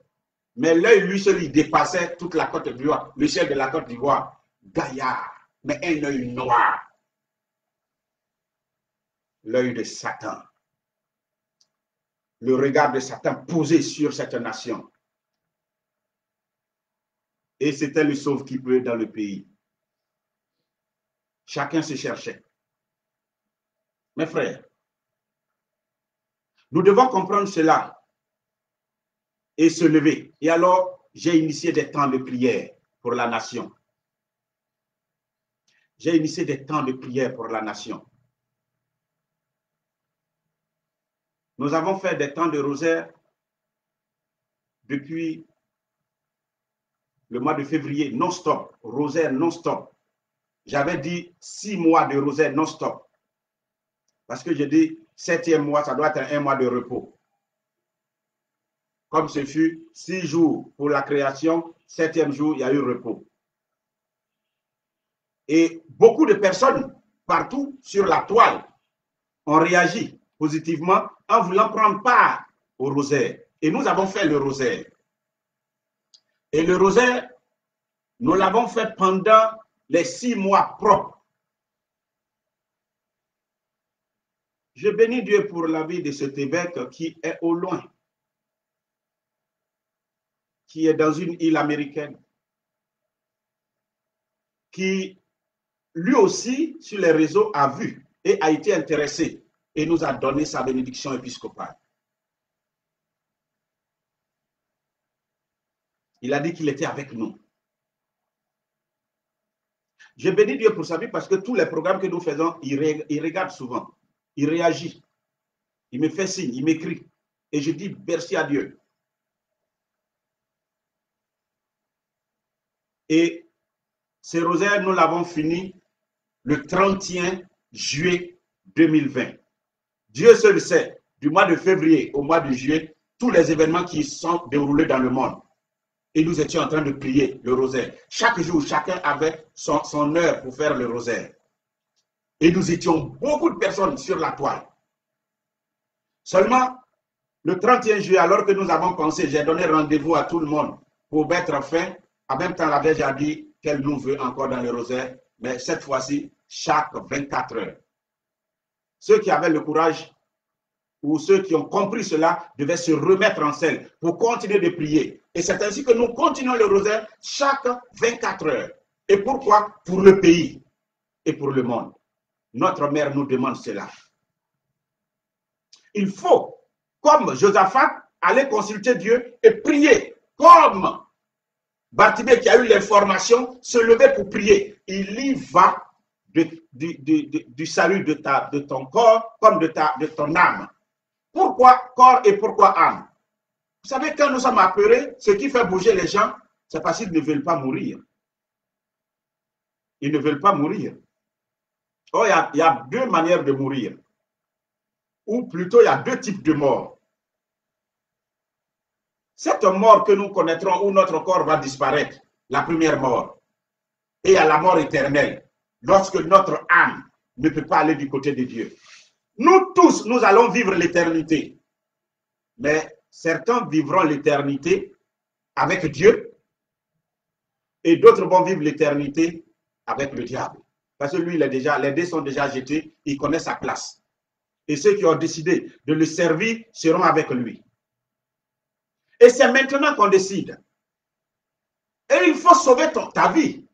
Mais l'œil, lui seul, il dépassait toute la Côte d'Ivoire, le ciel de la Côte d'Ivoire. Gaillard, mais un œil noir. L'œil de Satan. Le regard de Satan posé sur cette nation. Et c'était le sauve-qui-peut dans le pays. Chacun se cherchait. Mes frères, nous devons comprendre cela et se lever. Et alors, j'ai initié des temps de prière pour la nation. J'ai initié des temps de prière pour la nation. Nous avons fait des temps de rosaire depuis le mois de février, non-stop, rosaire non-stop. J'avais dit 6 mois de rosaire non-stop. Parce que j'ai dit 7e mois, ça doit être un mois de repos. Comme ce fut 6 jours pour la création, 7e jour, il y a eu repos. Et beaucoup de personnes partout sur la toile ont réagi positivement en voulant prendre part au rosaire. Et nous avons fait le rosaire. Et le rosaire, nous l'avons fait pendant les 6 mois propres. Je bénis Dieu pour la vie de cet évêque qui est au loin, qui est dans une île américaine, qui lui aussi, sur les réseaux, a vu et a été intéressé et nous a donné sa bénédiction épiscopale. Il a dit qu'il était avec nous. Je bénis Dieu pour sa vie parce que tous les programmes que nous faisons, il regarde souvent, il réagit, il me fait signe, il m'écrit. Et je dis merci à Dieu. Et ce rosaire, nous l'avons fini le 31 juillet 2020. Dieu seul sait, du mois de février au mois de juillet, tous les événements qui sont déroulés dans le monde. Et nous étions en train de prier le rosaire. Chaque jour, chacun avait son heure pour faire le rosaire. Et nous étions beaucoup de personnes sur la toile. Seulement, le 31 juillet, alors que nous avons pensé, j'ai donné rendez-vous à tout le monde pour mettre fin. En même temps, la Vierge a dit qu'elle nous veut encore dans le rosaire, mais cette fois-ci, chaque 24 heures. Ceux qui avaient le courage ou ceux qui ont compris cela devaient se remettre en selle pour continuer de prier. Et c'est ainsi que nous continuons le rosaire chaque 24 heures. Et pourquoi? Pour le pays et pour le monde. Notre mère nous demande cela. Il faut, comme Josaphat, aller consulter Dieu et prier. Comme Bartimée qui a eu l'information, se lever pour prier. Il y va du salut de ton corps comme de ton âme. Pourquoi corps et pourquoi âme? Vous savez, quand nous sommes apeurés, ce qui fait bouger les gens, c'est parce qu'ils ne veulent pas mourir. Ils ne veulent pas mourir. Oh, il y a 2 manières de mourir. Ou plutôt, il y a 2 types de morts. Cette mort que nous connaîtrons où notre corps va disparaître, la première mort. Et il y a la mort éternelle, lorsque notre âme ne peut pas aller du côté de Dieu. Nous tous, nous allons vivre l'éternité. Mais certains vivront l'éternité avec Dieu et d'autres vont vivre l'éternité avec le diable. Parce que lui, les dés sont déjà jetés, il connaît sa place. Et ceux qui ont décidé de le servir seront avec lui. Et c'est maintenant qu'on décide. Et il faut sauver ta vie.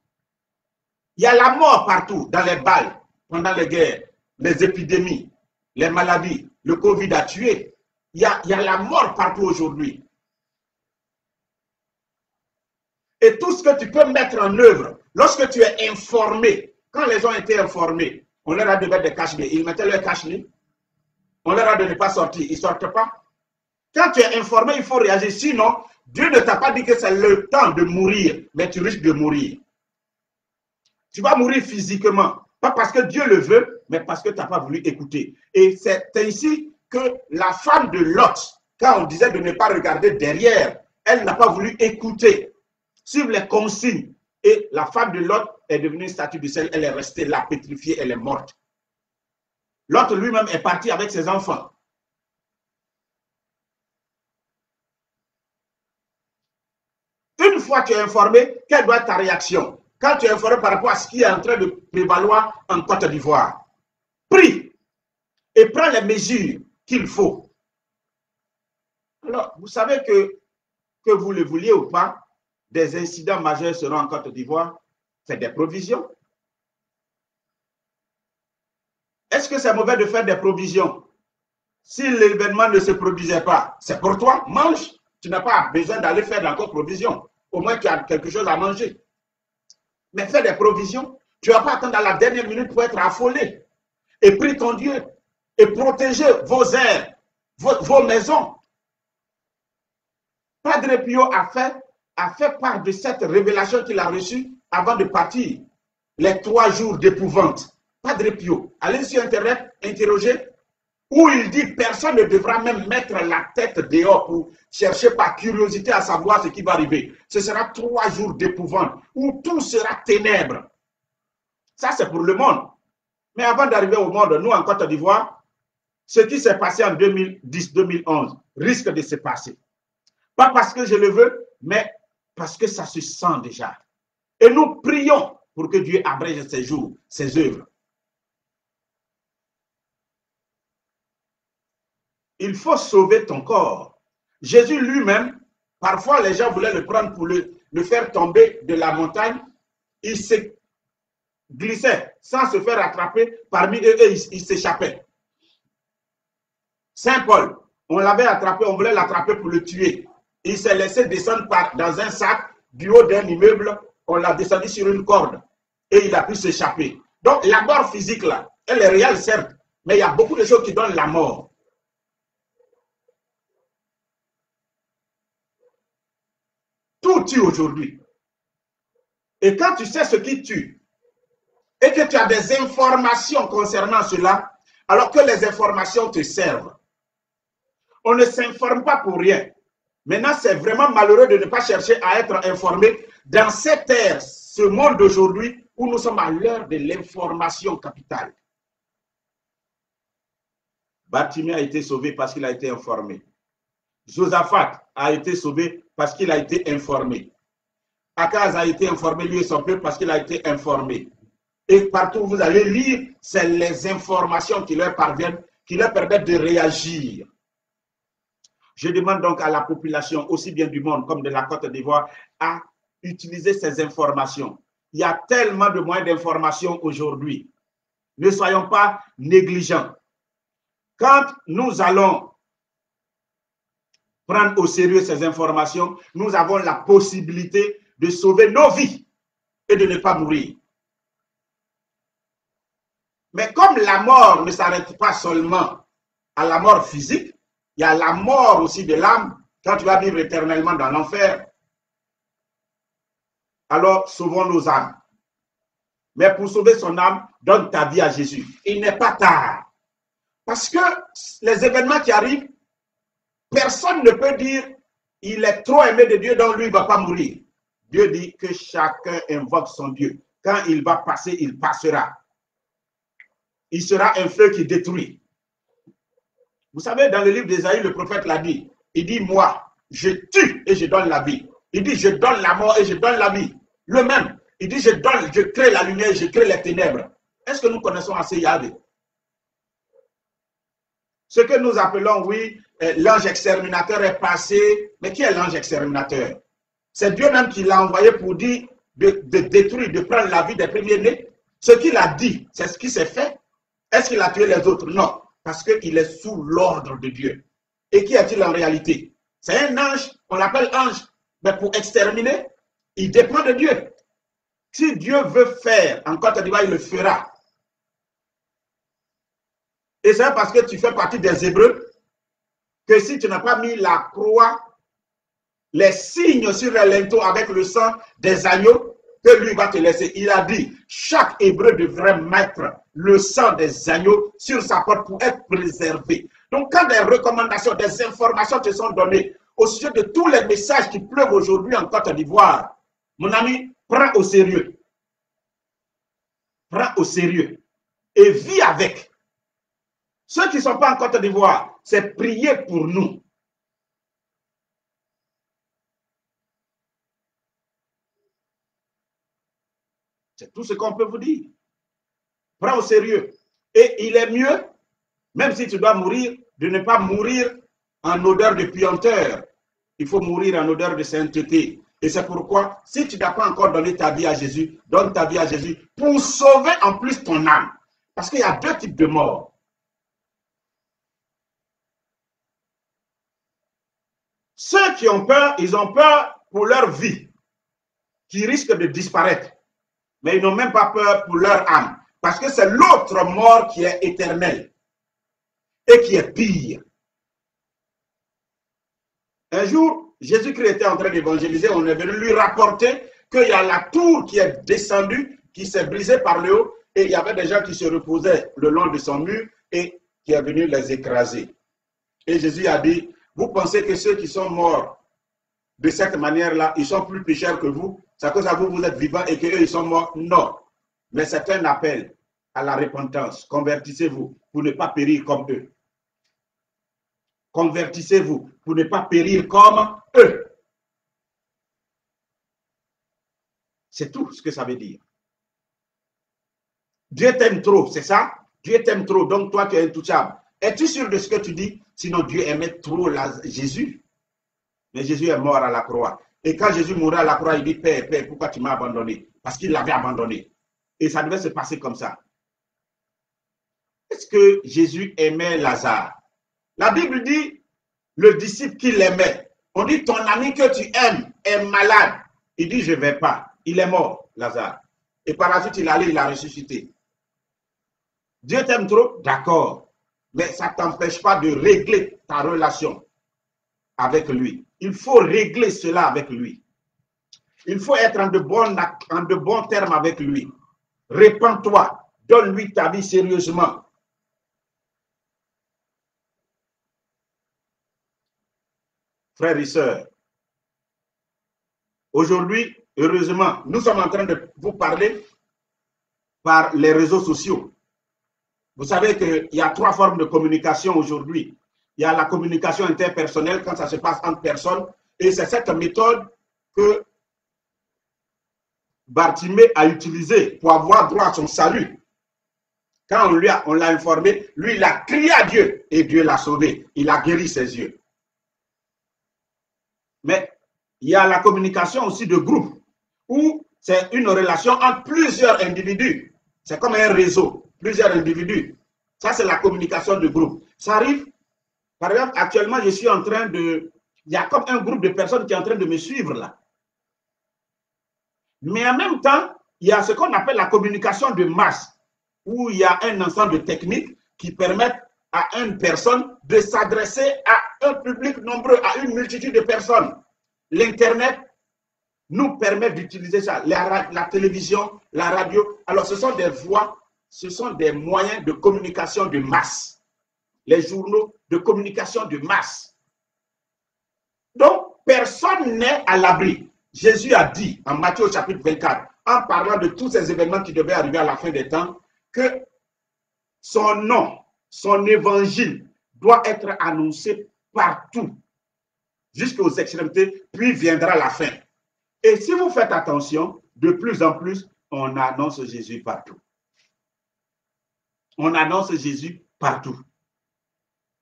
Il y a la mort partout, dans les balles, pendant les guerres, les épidémies, les maladies. Le Covid a tué. Il y a la mort partout aujourd'hui. Et tout ce que tu peux mettre en œuvre, lorsque tu es informé, quand les gens étaient informés, on leur a donné des cache-nez. Ils mettaient leur cache-nez. On leur a dit de ne pas sortir. Ils ne sortent pas. Quand tu es informé, il faut réagir. Sinon, Dieu ne t'a pas dit que c'est le temps de mourir, mais tu risques de mourir. Tu vas mourir physiquement. Pas parce que Dieu le veut, mais parce que tu n'as pas voulu écouter. Et c'est ainsi que la femme de Lot, quand on disait de ne pas regarder derrière, elle n'a pas voulu écouter. suivre les consignes. Et la femme de Lot est devenue une statue de sel. Elle est restée là, pétrifiée, elle est morte. L'autre lui-même est parti avec ses enfants. Une fois tu es informé, quelle doit être ta réaction? Quand tu es informé par rapport à ce qui est en train de prévaloir en Côte d'Ivoire, prie et prends les mesures qu'il faut. Alors, vous savez que vous le vouliez ou pas, des incidents majeurs seront en Côte d'Ivoire. Faites des provisions. Est-ce que c'est mauvais de faire des provisions? Si l'événement ne se produisait pas, c'est pour toi, mange. Tu n'as pas besoin d'aller faire encore provision. Au moins, tu as quelque chose à manger. Mais fais des provisions. Tu ne vas pas attendre à la dernière minute pour être affolé. Et prie ton Dieu. Et protégez vos aires, vos maisons. Padre Pio a fait part de cette révélation qu'il a reçue avant de partir. Les 3 jours d'épouvante. Padre Pio, allez sur Internet, interrogez, où il dit personne ne devra même mettre la tête dehors pour chercher par curiosité à savoir ce qui va arriver. Ce sera 3 jours d'épouvante, où tout sera ténèbres. Ça, c'est pour le monde. Mais avant d'arriver au monde, nous, en Côte d'Ivoire, ce qui s'est passé en 2010-2011 risque de se passer. Pas parce que je le veux, mais parce que ça se sent déjà. Et nous prions pour que Dieu abrège ses jours, ses œuvres. Il faut sauver ton corps. Jésus lui-même, parfois les gens voulaient le prendre pour le faire tomber de la montagne. Il se glissait sans se faire attraper parmi eux et il s'échappait. Saint Paul, on l'avait attrapé, on voulait l'attraper pour le tuer. Il s'est laissé descendre dans un sac du haut d'un immeuble. On l'a descendu sur une corde et il a pu s'échapper. Donc la mort physique là, elle est réelle certes, mais il y a beaucoup de choses qui donnent la mort. Tout tue aujourd'hui. Et quand tu sais ce qui tue et que tu as des informations concernant cela, alors que les informations te servent, on ne s'informe pas pour rien. Maintenant, c'est vraiment malheureux de ne pas chercher à être informé dans cette ère, ce monde d'aujourd'hui où nous sommes à l'heure de l'information capitale. Bartimée a été sauvé parce qu'il a été informé. Josaphat a été sauvé parce qu'il a été informé. Akaz a été informé, lui et son peuple, parce qu'il a été informé. Et partout où vous allez lire, c'est les informations qui leur parviennent, qui leur permettent de réagir. Je demande donc à la population, aussi bien du monde comme de la Côte d'Ivoire, à utiliser ces informations. Il y a tellement de moyens d'information aujourd'hui. Ne soyons pas négligents. Quand nous allons prendre au sérieux ces informations, nous avons la possibilité de sauver nos vies et de ne pas mourir. Mais comme la mort ne s'arrête pas seulement à la mort physique, il y a la mort aussi de l'âme quand tu vas vivre éternellement dans l'enfer. Alors, sauvons nos âmes. Mais pour sauver son âme, donne ta vie à Jésus. Il n'est pas tard. Parce que les événements qui arrivent, personne ne peut dire il est trop aimé de Dieu, donc lui, il ne va pas mourir. Dieu dit que chacun invoque son Dieu. Quand il va passer, il passera. Il sera un feu qui détruit. Vous savez, dans le livre d'Ésaïe, le prophète l'a dit. Il dit, moi, je tue et je donne la vie. Il dit, je donne la mort et je donne la vie. Le même. Il dit, je crée la lumière et je crée les ténèbres. Est-ce que nous connaissons assez Yahvé? Ce que nous appelons, oui, l'ange exterminateur est passé. Mais qui est l'ange exterminateur? C'est Dieu même qui l'a envoyé pour dire de détruire, de prendre la vie des premiers-nés. Ce qu'il a dit, c'est ce qui s'est fait. Est-ce qu'il a tué les autres? Non, parce qu'il est sous l'ordre de Dieu. Et qui est-il en réalité? C'est un ange, on l'appelle ange, mais pour exterminer, il dépend de Dieu. Si Dieu veut faire en Côte d'Ivoire, il le fera. Et c'est parce que tu fais partie des Hébreux que si tu n'as pas mis la croix, les signes sur les linteaux avec le sang des agneaux, que lui va te laisser. Il a dit, chaque Hébreu devrait mettre le sang des agneaux sur sa porte pour être préservé. Donc, quand des recommandations, des informations te sont données au sujet de tous les messages qui pleuvent aujourd'hui en Côte d'Ivoire, Mon ami, prends au sérieux. Prends au sérieux et vis avec. Ceux qui ne sont pas en Côte d'Ivoire, c'est prier pour nous. C'est tout ce qu'on peut vous dire. Prends au sérieux. Et il est mieux, même si tu dois mourir, de ne pas mourir en odeur de puanteur. Il faut mourir en odeur de sainteté. Et c'est pourquoi, si tu n'as pas encore donné ta vie à Jésus, donne ta vie à Jésus pour sauver en plus ton âme. Parce qu'il y a deux types de morts. Ceux qui ont peur, ils ont peur pour leur vie, qui risque de disparaître. Mais ils n'ont même pas peur pour leur âme. Parce que c'est l'autre mort qui est éternelle et qui est pire. Un jour, Jésus-Christ était en train d'évangéliser, on est venu lui rapporter qu'il y a la tour qui est descendue, qui s'est brisée par le haut, et il y avait des gens qui se reposaient le long de son mur et qui est venu les écraser. Et Jésus a dit, vous pensez que ceux qui sont morts de cette manière-là, ils sont plus pécheurs que vous? C'est à cause de vous, vous êtes vivants et qu'eux, ils sont morts? Non. Mais c'est un appel à la repentance. Convertissez-vous pour ne pas périr comme eux. Convertissez-vous pour ne pas périr comme eux. C'est tout ce que ça veut dire. Dieu t'aime trop, c'est ça? Dieu t'aime trop, donc toi tu es intouchable. Es-tu sûr de ce que tu dis? Sinon Dieu aimait trop Jésus. Mais Jésus est mort à la croix. Et quand Jésus mourait à la croix, il dit, Père, Père, pourquoi tu m'as abandonné? Parce qu'il l'avait abandonné. Et ça devait se passer comme ça. Est-ce que Jésus aimait Lazare? La Bible dit, le disciple qui l'aimait. On dit, ton ami que tu aimes est malade. Il dit, je ne vais pas. Il est mort, Lazare. Et par la suite, il allait, il a ressuscité. Dieu t'aime trop? D'accord. Mais ça ne t'empêche pas de régler ta relation avec lui. Il faut régler cela avec lui. Il faut être en de bons termes avec lui. Répands-toi. Donne-lui ta vie sérieusement. Frères et sœurs, aujourd'hui, heureusement, nous sommes en train de vous parler par les réseaux sociaux. Vous savez qu'il y a 3 formes de communication aujourd'hui. Il y a la communication interpersonnelle quand ça se passe entre personnes. Et c'est cette méthode que Bartimée a utilisée pour avoir droit à son salut. Quand on l'a informé, lui, il a crié à Dieu et Dieu l'a sauvé. Il a guéri ses yeux. Mais il y a la communication aussi de groupe où c'est une relation entre plusieurs individus. C'est comme un réseau, plusieurs individus. Ça, c'est la communication de groupe. Ça arrive, par exemple, actuellement, je suis en train de... Il y a comme un groupe de personnes qui est en train de me suivre là. Mais en même temps, il y a ce qu'on appelle la communication de masse, où il y a un ensemble de techniques qui permettent à une personne de s'adresser à un public nombreux, à une multitude de personnes. L'Internet nous permet d'utiliser ça, la télévision, la radio. Alors, ce sont des voies, ce sont des moyens de communication de masse. Les journaux de communication de masse. Donc, personne n'est à l'abri. Jésus a dit en Matthieu chapitre 24, en parlant de tous ces événements qui devaient arriver à la fin des temps, que son nom, son évangile doit être annoncé partout, jusqu'aux extrémités, puis viendra la fin. Et si vous faites attention, de plus en plus, on annonce Jésus partout. On annonce Jésus partout.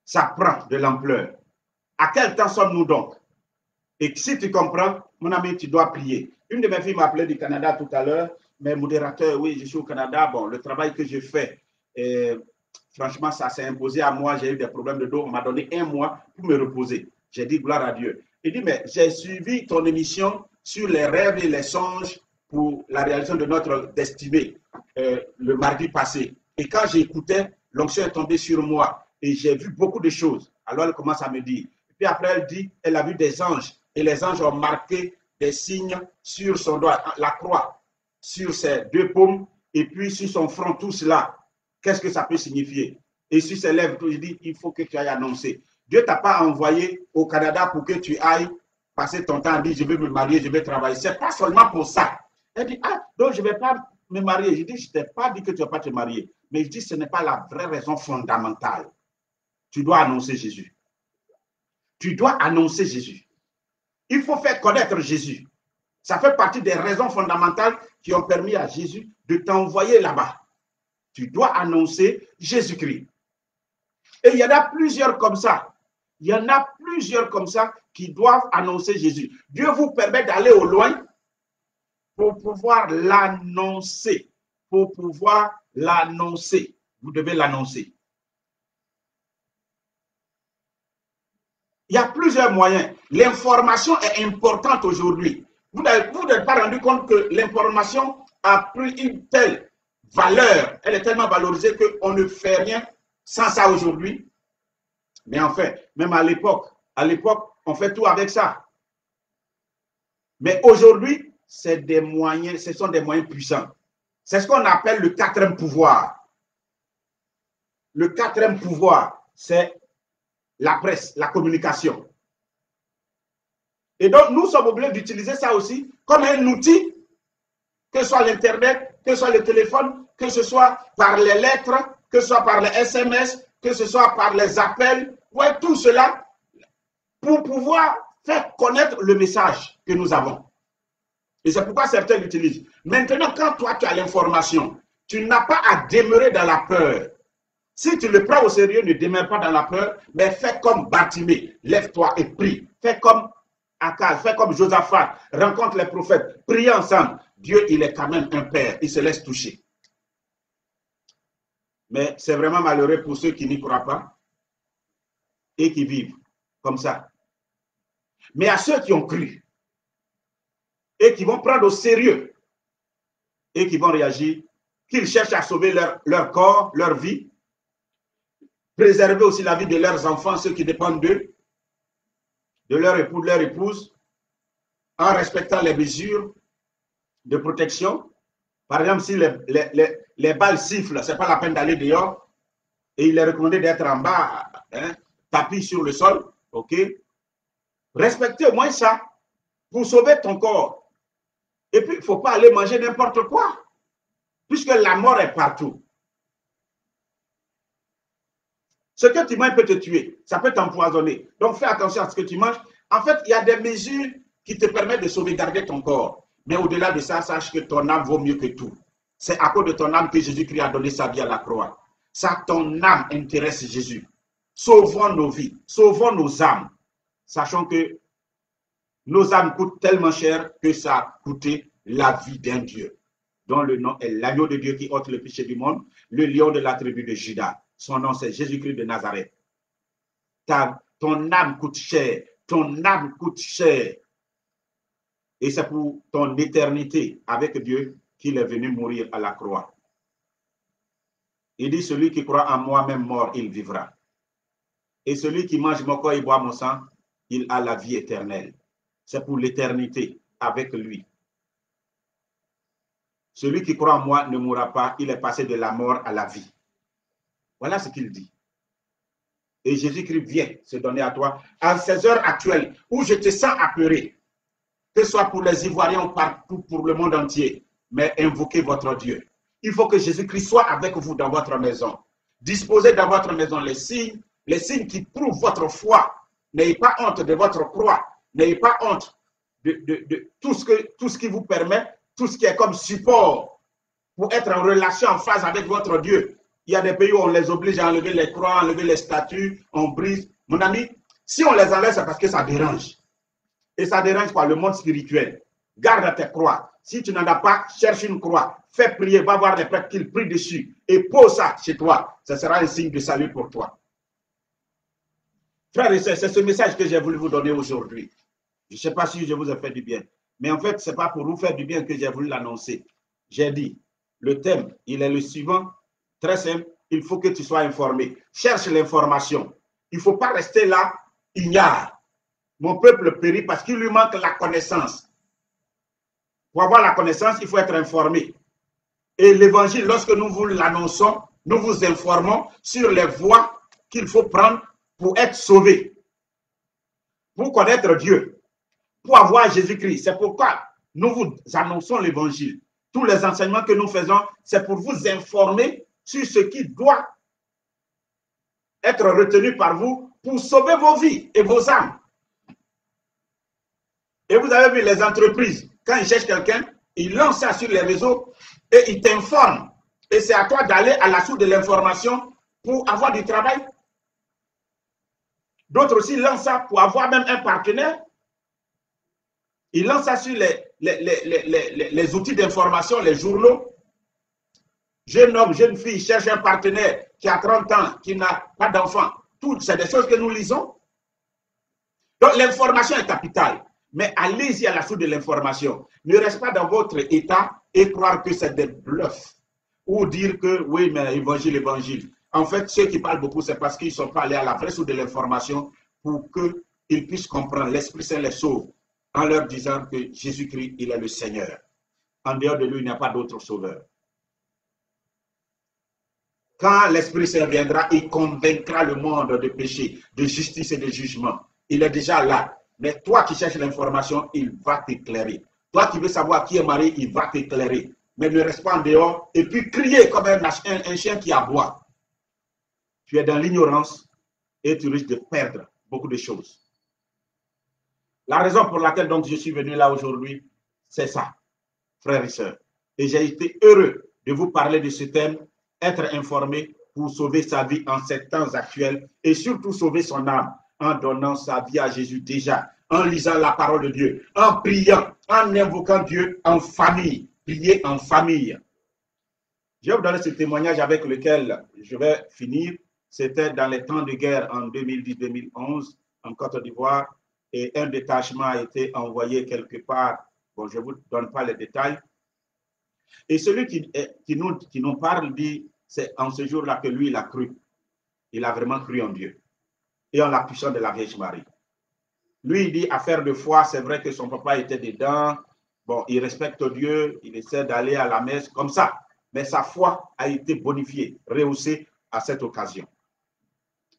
Ça prend de l'ampleur. À quel temps sommes-nous donc? Et si tu comprends, mon ami, tu dois prier. Une de mes filles m'a appelé du Canada tout à l'heure, mais modérateur, oui, je suis au Canada. Bon, le travail que je fais, franchement, ça s'est imposé à moi. J'ai eu des problèmes de dos. On m'a donné 1 mois pour me reposer. J'ai dit gloire à Dieu. Il dit, mais j'ai suivi ton émission sur les rêves et les songes pour la réalisation de notre destinée le mardi passé. Et quand j'écoutais, l'onction est tombée sur moi et j'ai vu beaucoup de choses. Alors elle commence à me dire. Et puis après, elle dit, elle a vu des anges et les anges ont marqué des signes sur son doigt, la croix, sur ses 2 paumes et puis sur son front, tout cela. Qu'est-ce que ça peut signifier? Et sur ses lèvres, je dis, il faut que tu ailles annoncer. Dieu ne t'a pas envoyé au Canada pour que tu ailles passer ton temps à dire je vais me marier, je vais travailler. Ce n'est pas seulement pour ça. Elle dit, ah, donc je ne vais pas me marier. Je dis, je ne t'ai pas dit que tu ne vas pas te marier. Mais je dis, ce n'est pas la vraie raison fondamentale. Tu dois annoncer Jésus. Tu dois annoncer Jésus. Il faut faire connaître Jésus. Ça fait partie des raisons fondamentales qui ont permis à Jésus de t'envoyer là-bas. Tu dois annoncer Jésus-Christ. Et il y en a plusieurs comme ça. Il y en a plusieurs comme ça qui doivent annoncer Jésus. Dieu vous permet d'aller au loin pour pouvoir l'annoncer. Pour pouvoir l'annoncer. Vous devez l'annoncer. Il y a plusieurs moyens. L'information est importante aujourd'hui. Vous n'êtes pas rendu compte que l'information a pris une telle valeur. Elle est tellement valorisée qu'on ne fait rien sans ça aujourd'hui. Mais en fait, même à l'époque, on fait tout avec ça. Mais aujourd'hui, c'est des moyens, ce sont des moyens puissants. C'est ce qu'on appelle le quatrième pouvoir. Le quatrième pouvoir, c'est la presse, la communication. Et donc, nous sommes obligés d'utiliser ça aussi comme un outil, que ce soit l'Internet, que ce soit le téléphone, que ce soit par les lettres, que ce soit par les SMS, que ce soit par les appels, ouais, tout cela pour pouvoir faire connaître le message que nous avons. Et c'est pourquoi certains l'utilisent. Maintenant, quand toi, tu as l'information, tu n'as pas à demeurer dans la peur. Si tu le prends au sérieux, ne demeure pas dans la peur, mais fais comme Bartimée, lève-toi et prie. Fais comme Akaz, fais comme Josaphat, rencontre les prophètes, prie ensemble. Dieu, il est quand même un père, il se laisse toucher. Mais c'est vraiment malheureux pour ceux qui n'y croient pas et qui vivent comme ça. Mais à ceux qui ont cru et qui vont prendre au sérieux et qui vont réagir, qu'ils cherchent à sauver leur corps, leur vie, préserver aussi la vie de leurs enfants, ceux qui dépendent d'eux, de leur époux, de leur épouse, en respectant les mesures de protection. Par exemple, si les balles sifflent, ce n'est pas la peine d'aller dehors, et il est recommandé d'être en bas, hein, tapis sur le sol, ok? Respectez au moins ça pour sauver ton corps. Et puis, il ne faut pas aller manger n'importe quoi, puisque la mort est partout. Ce que tu manges peut te tuer, ça peut t'empoisonner. Donc, fais attention à ce que tu manges. En fait, il y a des mesures qui te permettent de sauvegarder ton corps. Mais au-delà de ça, sache que ton âme vaut mieux que tout. C'est à cause de ton âme que Jésus-Christ a donné sa vie à la croix. Ça, ton âme intéresse Jésus. Sauvons nos vies, sauvons nos âmes. Sachant que nos âmes coûtent tellement cher que ça a coûté la vie d'un Dieu, dont le nom est l'agneau de Dieu qui ôte le péché du monde, le lion de la tribu de Juda. Son nom, c'est Jésus-Christ de Nazareth. Ton âme coûte cher. Ton âme coûte cher. Et c'est pour ton éternité avec Dieu qu'il est venu mourir à la croix. Il dit, celui qui croit en moi, même mort, il vivra. Et celui qui mange mon corps et boit mon sang, il a la vie éternelle. C'est pour l'éternité avec lui. Celui qui croit en moi ne mourra pas, il est passé de la mort à la vie. Voilà ce qu'il dit. Et Jésus-Christ vient se donner à toi en ces heures actuelles où je te sens apeuré, que ce soit pour les Ivoiriens ou partout pour le monde entier, mais invoquez votre Dieu. Il faut que Jésus-Christ soit avec vous dans votre maison. Disposez dans votre maison les signes qui prouvent votre foi. N'ayez pas honte de votre croix. N'ayez pas honte de tout ce qui vous permet, tout ce qui est comme support pour être en relation, en phase avec votre Dieu. Il y a des pays où on les oblige à enlever les croix, à enlever les statues, on brise. Mon ami, si on les enlève, c'est parce que ça dérange. Et ça dérange quoi? Le monde spirituel. Garde tes croix. Si tu n'en as pas, cherche une croix. Fais prier, va voir les prêtres qu'ils prient dessus. Et pose ça chez toi. Ce sera un signe de salut pour toi. Frères et sœurs, c'est ce message que j'ai voulu vous donner aujourd'hui. Je ne sais pas si je vous ai fait du bien. Mais en fait, ce n'est pas pour vous faire du bien que j'ai voulu l'annoncer. J'ai dit, le thème, il est le suivant. Très simple, il faut que tu sois informé. Cherche l'information. Il ne faut pas rester là, ignare. Mon peuple périt parce qu'il lui manque la connaissance. Pour avoir la connaissance, il faut être informé. Et l'évangile, lorsque nous vous l'annonçons, nous vous informons sur les voies qu'il faut prendre pour être sauvé. Pour connaître Dieu. pour avoir Jésus-Christ. C'est pourquoi nous vous annonçons l'évangile. Tous les enseignements que nous faisons, c'est pour vous informer sur ce qui doit être retenu par vous pour sauver vos vies et vos âmes. Et vous avez vu les entreprises, quand ils cherchent quelqu'un, ils lancent ça sur les réseaux et ils t'informent. Et c'est à toi d'aller à la source de l'information pour avoir du travail. D'autres aussi lancent ça pour avoir même un partenaire. Ils lancent ça sur les outils d'information, les journaux. Jeune homme, jeune fille cherche un partenaire qui a 30 ans, qui n'a pas d'enfant. Tout, c'est des choses que nous lisons. Donc l'information est capitale. Mais allez-y à la source de l'information. Ne restez pas dans votre état et croire que c'est des bluffs. Ou dire que oui, mais évangile, évangile. En fait, ceux qui parlent beaucoup, c'est parce qu'ils ne sont pas allés à la vraie source de l'information pour qu'ils puissent comprendre. L'Esprit Saint les sauve en leur disant que Jésus-Christ, il est le Seigneur. En dehors de lui, il n'y a pas d'autre sauveur. Quand l'Esprit Saint viendra, il convaincra le monde de péché, de justice et de jugement. Il est déjà là. Mais toi qui cherches l'information, il va t'éclairer. Toi qui veux savoir qui est marié, il va t'éclairer. Mais ne reste pas en dehors et puis crier comme un chien qui aboie. Tu es dans l'ignorance et tu risques de perdre beaucoup de choses. La raison pour laquelle donc je suis venu là aujourd'hui, c'est ça, frères et sœurs. Et j'ai été heureux de vous parler de ce thème, être informé pour sauver sa vie en ces temps actuels et surtout sauver son âme en donnant sa vie à Jésus déjà, en lisant la parole de Dieu, en priant, en invoquant Dieu en famille, prier en famille. Je vais vous donner ce témoignage avec lequel je vais finir. C'était dans les temps de guerre en 2010-2011 en Côte d'Ivoire et un détachement a été envoyé quelque part. Bon, je ne vous donne pas les détails. Et celui qui nous parle dit, c'est en ce jour-là que lui, il a cru. Il a vraiment cru en Dieu et en la puissance de la Vierge Marie. Lui, il dit, affaire de foi, c'est vrai que son papa était dedans. Bon, il respecte Dieu, il essaie d'aller à la messe comme ça. Mais sa foi a été bonifiée, rehaussée à cette occasion.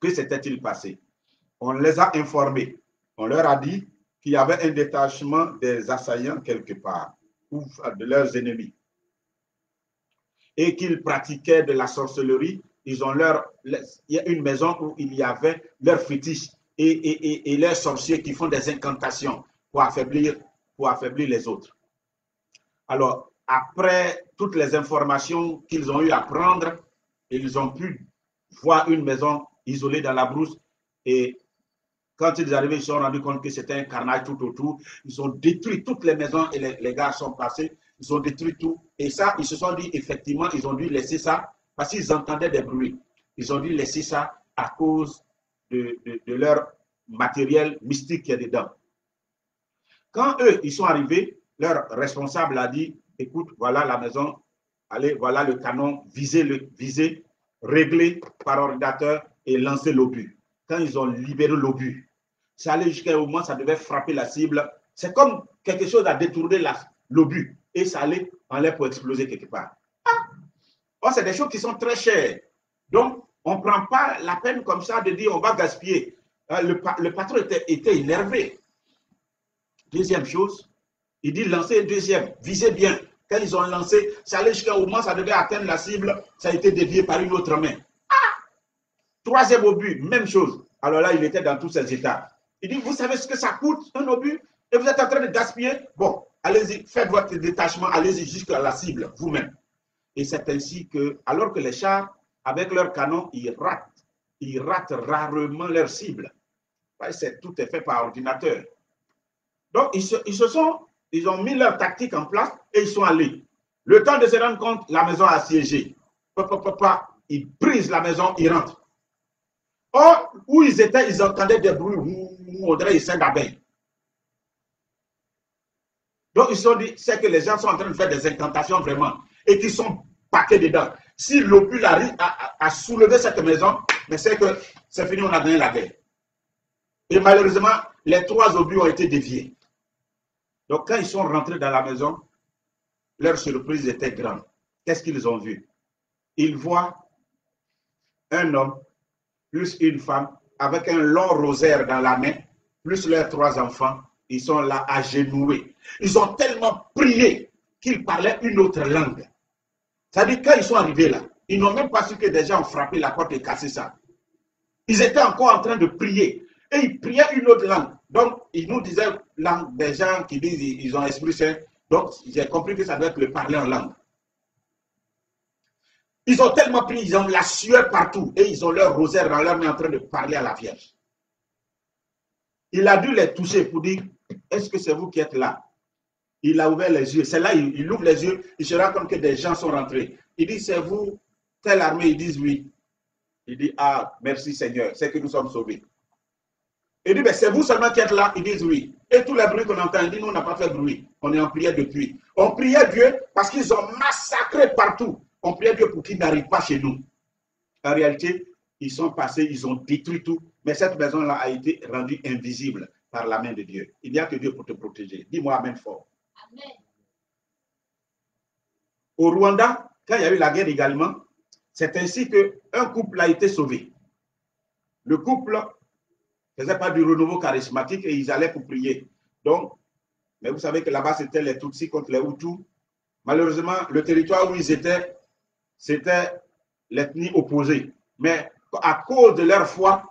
Que s'était-il passé? On les a informés. On leur a dit qu'il y avait un détachement des assaillants quelque part, ou de leurs ennemis, et qu'ils pratiquaient de la sorcellerie. Il y a une maison où il y avait leurs fétiches et leurs sorciers qui font des incantations pour affaiblir les autres. Alors, après toutes les informations qu'ils ont eu à prendre, ils ont pu voir une maison isolée dans la brousse et quand ils arrivaient, ils se sont rendus compte que c'était un carnage tout autour. Ils ont détruit toutes les maisons et les gars sont passés. Ils ont détruit tout. Et ça, ils se sont dit, effectivement, ils ont dû laisser ça parce qu'ils entendaient des bruits. Ils ont dû laisser ça à cause de leur matériel mystique qui est dedans. Quand eux, ils sont arrivés, leur responsable a dit, écoute, voilà la maison, allez, voilà le canon, visez, réglez par ordinateur et lancez l'obus. Quand ils ont libéré l'obus, ça allait jusqu'à un moment, ça devait frapper la cible. C'est comme quelque chose à détourner l'obus et ça allait pour exploser quelque part. Oh, c'est des choses qui sont très chères. Donc, on ne prend pas la peine comme ça de dire on va gaspiller. Le patron était énervé. Deuxième chose, il dit lancer un deuxième, visez bien. Quand ils ont lancé, ça allait jusqu'à un moment, ça devait atteindre la cible, ça a été dévié par une autre main. Troisième obus, même chose. Alors là, il était dans tous ses états. Il dit, vous savez ce que ça coûte, un obus? Et vous êtes en train de gaspiller? Bon, allez-y, faites votre détachement, allez-y jusqu'à la cible, vous-même. Et c'est ainsi que, alors que les chars, avec leurs canons, ils ratent rarement leur cible. Tout est fait par ordinateur. Donc, ils ont mis leur tactique en place et ils sont allés. Le temps de se rendre compte, la maison a assiégé. Ils brisent la maison, ils rentrent. Or, où ils étaient, ils entendaient des bruits, on dirait ils d'abeilles. Donc, ils se sont dit, c'est que les gens sont en train de faire des incantations vraiment et qu'ils sont paqués dedans. Si l'obus arrive à soulever cette maison, mais c'est que c'est fini, on a gagné la guerre. Et malheureusement, les 3 obus ont été déviés. Donc, quand ils sont rentrés dans la maison, leur surprise était grande. Qu'est-ce qu'ils ont vu? Ils voient un homme plus une femme avec un long rosaire dans la main, plus leurs 3 enfants, ils sont là agenouillés. Ils ont tellement prié qu'ils parlaient une autre langue. C'est-à-dire, quand ils sont arrivés là, ils n'ont même pas su que des gens ont frappé la porte et cassé ça. Ils étaient encore en train de prier. Et ils priaient une autre langue. Donc, ils nous disaient langue des gens qui disent ils ont esprit saint. Donc, j'ai compris que ça doit être le parler en langue. Ils ont tellement prié, ils ont la sueur partout. Et ils ont leur rosaire dans leur main en train de parler à la Vierge. Il a dû les toucher pour dire, est-ce que c'est vous qui êtes là? Il a ouvert les yeux. C'est là, il ouvre les yeux, il se rend compte que des gens sont rentrés. Il dit, c'est vous, telle armée? Ils disent oui. Il dit, ah, merci Seigneur, c'est que nous sommes sauvés. Il dit, c'est vous seulement qui êtes là? Ils disent oui. Et tous les bruits qu'on entend, il dit, nous, on n'a pas fait bruit. On est en prière depuis. On priait Dieu parce qu'ils ont massacré partout. On priait Dieu pour qu'ils n'arrivent pas chez nous. En réalité, ils sont passés, ils ont détruit tout. Mais cette maison-là a été rendue invisible par la main de Dieu. Il n'y a que Dieu pour te protéger. Dis-moi Amen fort. Amen. Au Rwanda, quand il y a eu la guerre également, c'est ainsi qu'un couple a été sauvé. Le couple ne faisait pas du renouveau charismatique et ils allaient pour prier. Donc, mais vous savez que là-bas, c'était les Tutsis contre les Hutus. Malheureusement, le territoire où ils étaient, c'était l'ethnie opposée. Mais à cause de leur foi,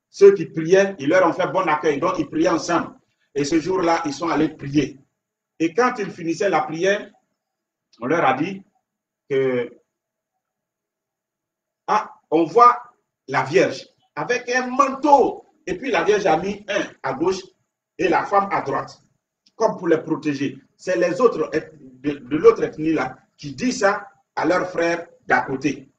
ceux qui priaient, ils leur ont fait bon accueil. Donc, ils priaient ensemble. Et ce jour-là, ils sont allés prier. Et quand ils finissaient la prière, on leur a dit que, ah, on voit la Vierge avec un manteau. Et puis la Vierge a mis un à gauche et la femme à droite, comme pour les protéger. C'est les autres de l'autre ethnie-là qui disent ça à leurs frères d'à côté.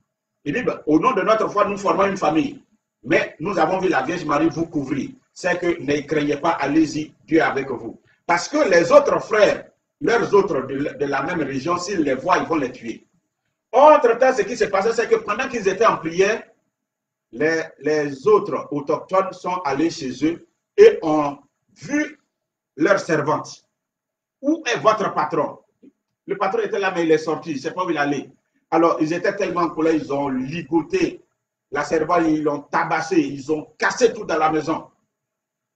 Il dit, ben, au nom de notre foi, nous formons une famille. Mais nous avons vu la Vierge Marie vous couvrir. C'est que ne craignez pas, allez-y, Dieu est avec vous. Parce que les autres frères, leurs autres de la même région, s'ils les voient, ils vont les tuer. Entre-temps, ce qui s'est passé, c'est que pendant qu'ils étaient en prière, les autres autochtones sont allés chez eux et ont vu leur servante. Où est votre patron? Le patron était là, mais il est sorti. Il ne sait pas où il allait. Alors, ils étaient tellement en colère, ils ont ligoté la servante, ils l'ont tabassé, ils ont cassé tout dans la maison.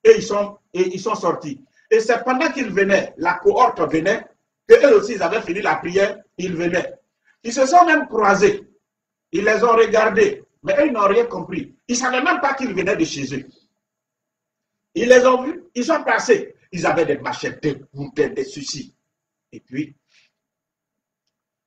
Et ils sont sortis. Et c'est pendant qu'ils venaient, la cohorte venait, qu'eux aussi, ils avaient fini la prière, ils venaient. Ils se sont même croisés. Ils les ont regardés, mais eux, ils n'ont rien compris. Ils ne savaient même pas qu'ils venaient de chez eux. Ils les ont vus, ils sont passés. Ils avaient des machettes, des bouteilles, des soucis. Et puis,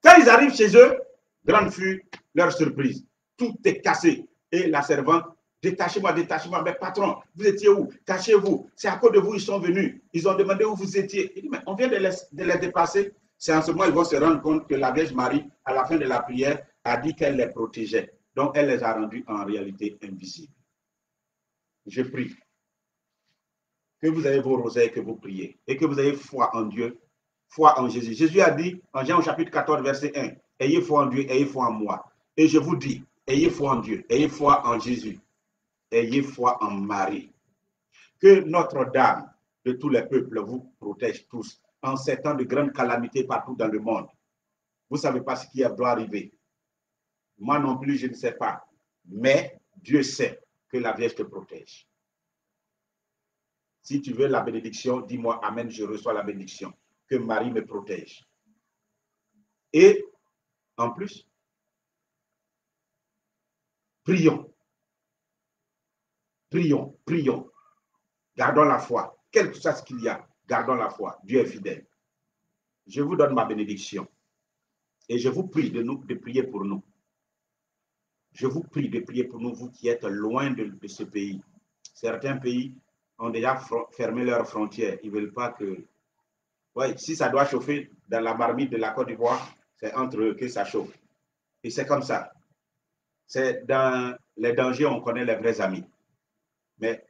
quand ils arrivent chez eux, grande fut leur surprise. Tout est cassé. Et la servante, détachez-moi, détachez-moi. Mais patron, vous étiez où? Cachez-vous. C'est à cause de vous, ils sont venus. Ils ont demandé où vous étiez. Il dit, mais on vient de les dépasser. C'est en ce moment qu'ils vont se rendre compte que la Vierge Marie, à la fin de la prière, a dit qu'elle les protégeait. Donc, elle les a rendus en réalité invisibles. Je prie que vous ayez vos rosaires, que vous priez et que vous ayez foi en Dieu, foi en Jésus. Jésus a dit en Jean au chapitre 14, verset 1, ayez foi en Dieu, ayez foi en moi. Et je vous dis, ayez foi en Dieu, ayez foi en Jésus, ayez foi en Marie. Que Notre-Dame de tous les peuples vous protège tous en ces temps de grandes calamités partout dans le monde. Vous ne savez pas ce qui doit arriver. Moi non plus, je ne sais pas. Mais Dieu sait que la Vierge te protège. Si tu veux la bénédiction, dis-moi Amen, je reçois la bénédiction. Que Marie me protège. Et en plus, prions. Prions, prions. Gardons la foi. Quel que soit ce qu'il y a, gardons la foi. Dieu est fidèle. Je vous donne ma bénédiction. Et je vous prie de prier pour nous. Je vous prie de prier pour nous, vous qui êtes loin de ce pays. Certains pays ont déjà fermé leurs frontières. Ils ne veulent pas que... Ouais, si ça doit chauffer dans la marmite de la Côte d'Ivoire, c'est entre eux que ça chauffe. Et c'est comme ça. C'est dans les dangers, on connaît les vrais amis. Mais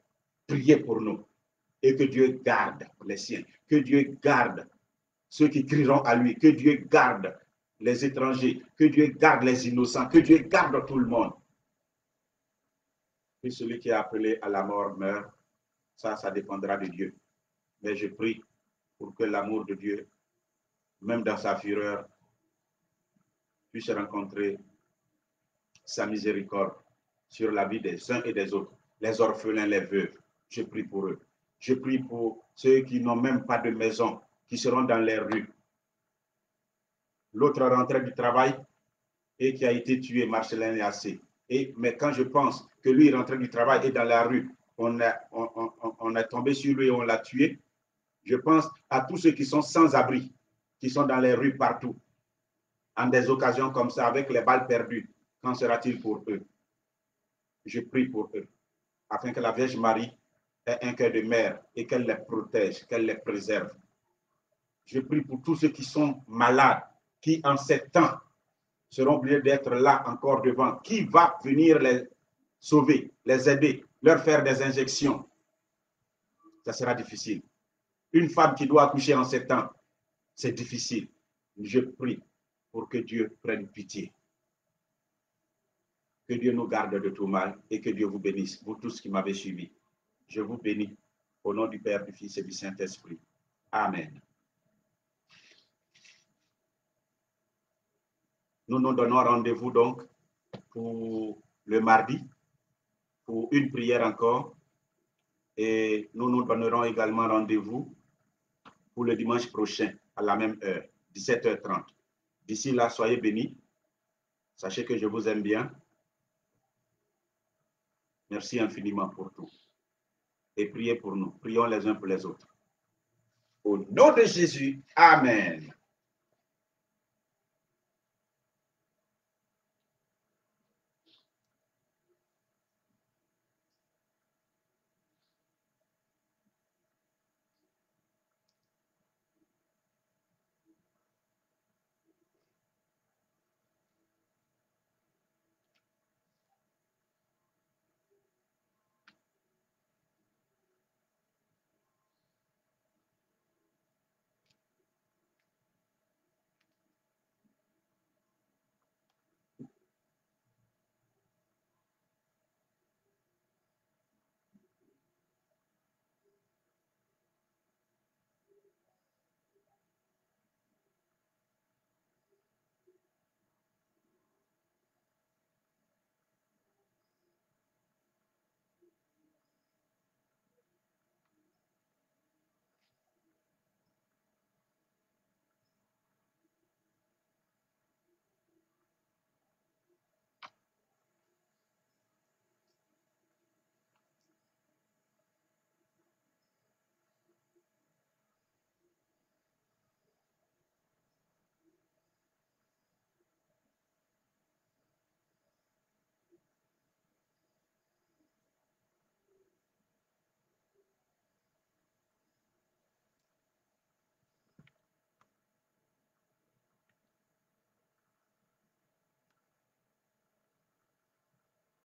priez pour nous. Et que Dieu garde les siens. Que Dieu garde ceux qui crieront à lui. Que Dieu garde les étrangers. Que Dieu garde les innocents. Que Dieu garde tout le monde. Et celui qui est appelé à la mort meurt. Ça dépendra de Dieu. Mais je prie pour que l'amour de Dieu, même dans sa fureur, puisse rencontrer sa miséricorde sur la vie des uns et des autres, les orphelins, les veuves. Je prie pour eux. Je prie pour ceux qui n'ont même pas de maison, qui seront dans les rues. L'autre rentré du travail et qui a été tué, Marcelin Yassé. Mais quand je pense que lui rentré du travail et dans la rue, on est tombé sur lui et on l'a tué, je pense à tous ceux qui sont sans abri, qui sont dans les rues partout, en des occasions comme ça, avec les balles perdues. Qu'en sera-t-il pour eux? Je prie pour eux, afin que la Vierge Marie ait un cœur de mère et qu'elle les protège, qu'elle les préserve. Je prie pour tous ceux qui sont malades, qui en ces temps seront obligés d'être là encore devant. Qui va venir les sauver, les aider, leur faire des injections? Ça sera difficile. Une femme qui doit accoucher en ces temps, c'est difficile. Je prie pour que Dieu prenne pitié. Que Dieu nous garde de tout mal et que Dieu vous bénisse, vous tous qui m'avez suivi. Je vous bénis au nom du Père, du Fils et du Saint-Esprit. Amen. Nous nous donnons rendez-vous donc pour le mardi, pour une prière encore. Et nous nous donnerons également rendez-vous pour le dimanche prochain, à la même heure, 17h30. D'ici là, soyez bénis. Sachez que je vous aime bien. Merci infiniment pour tout. Et priez pour nous. Prions les uns pour les autres. Au nom de Jésus, Amen.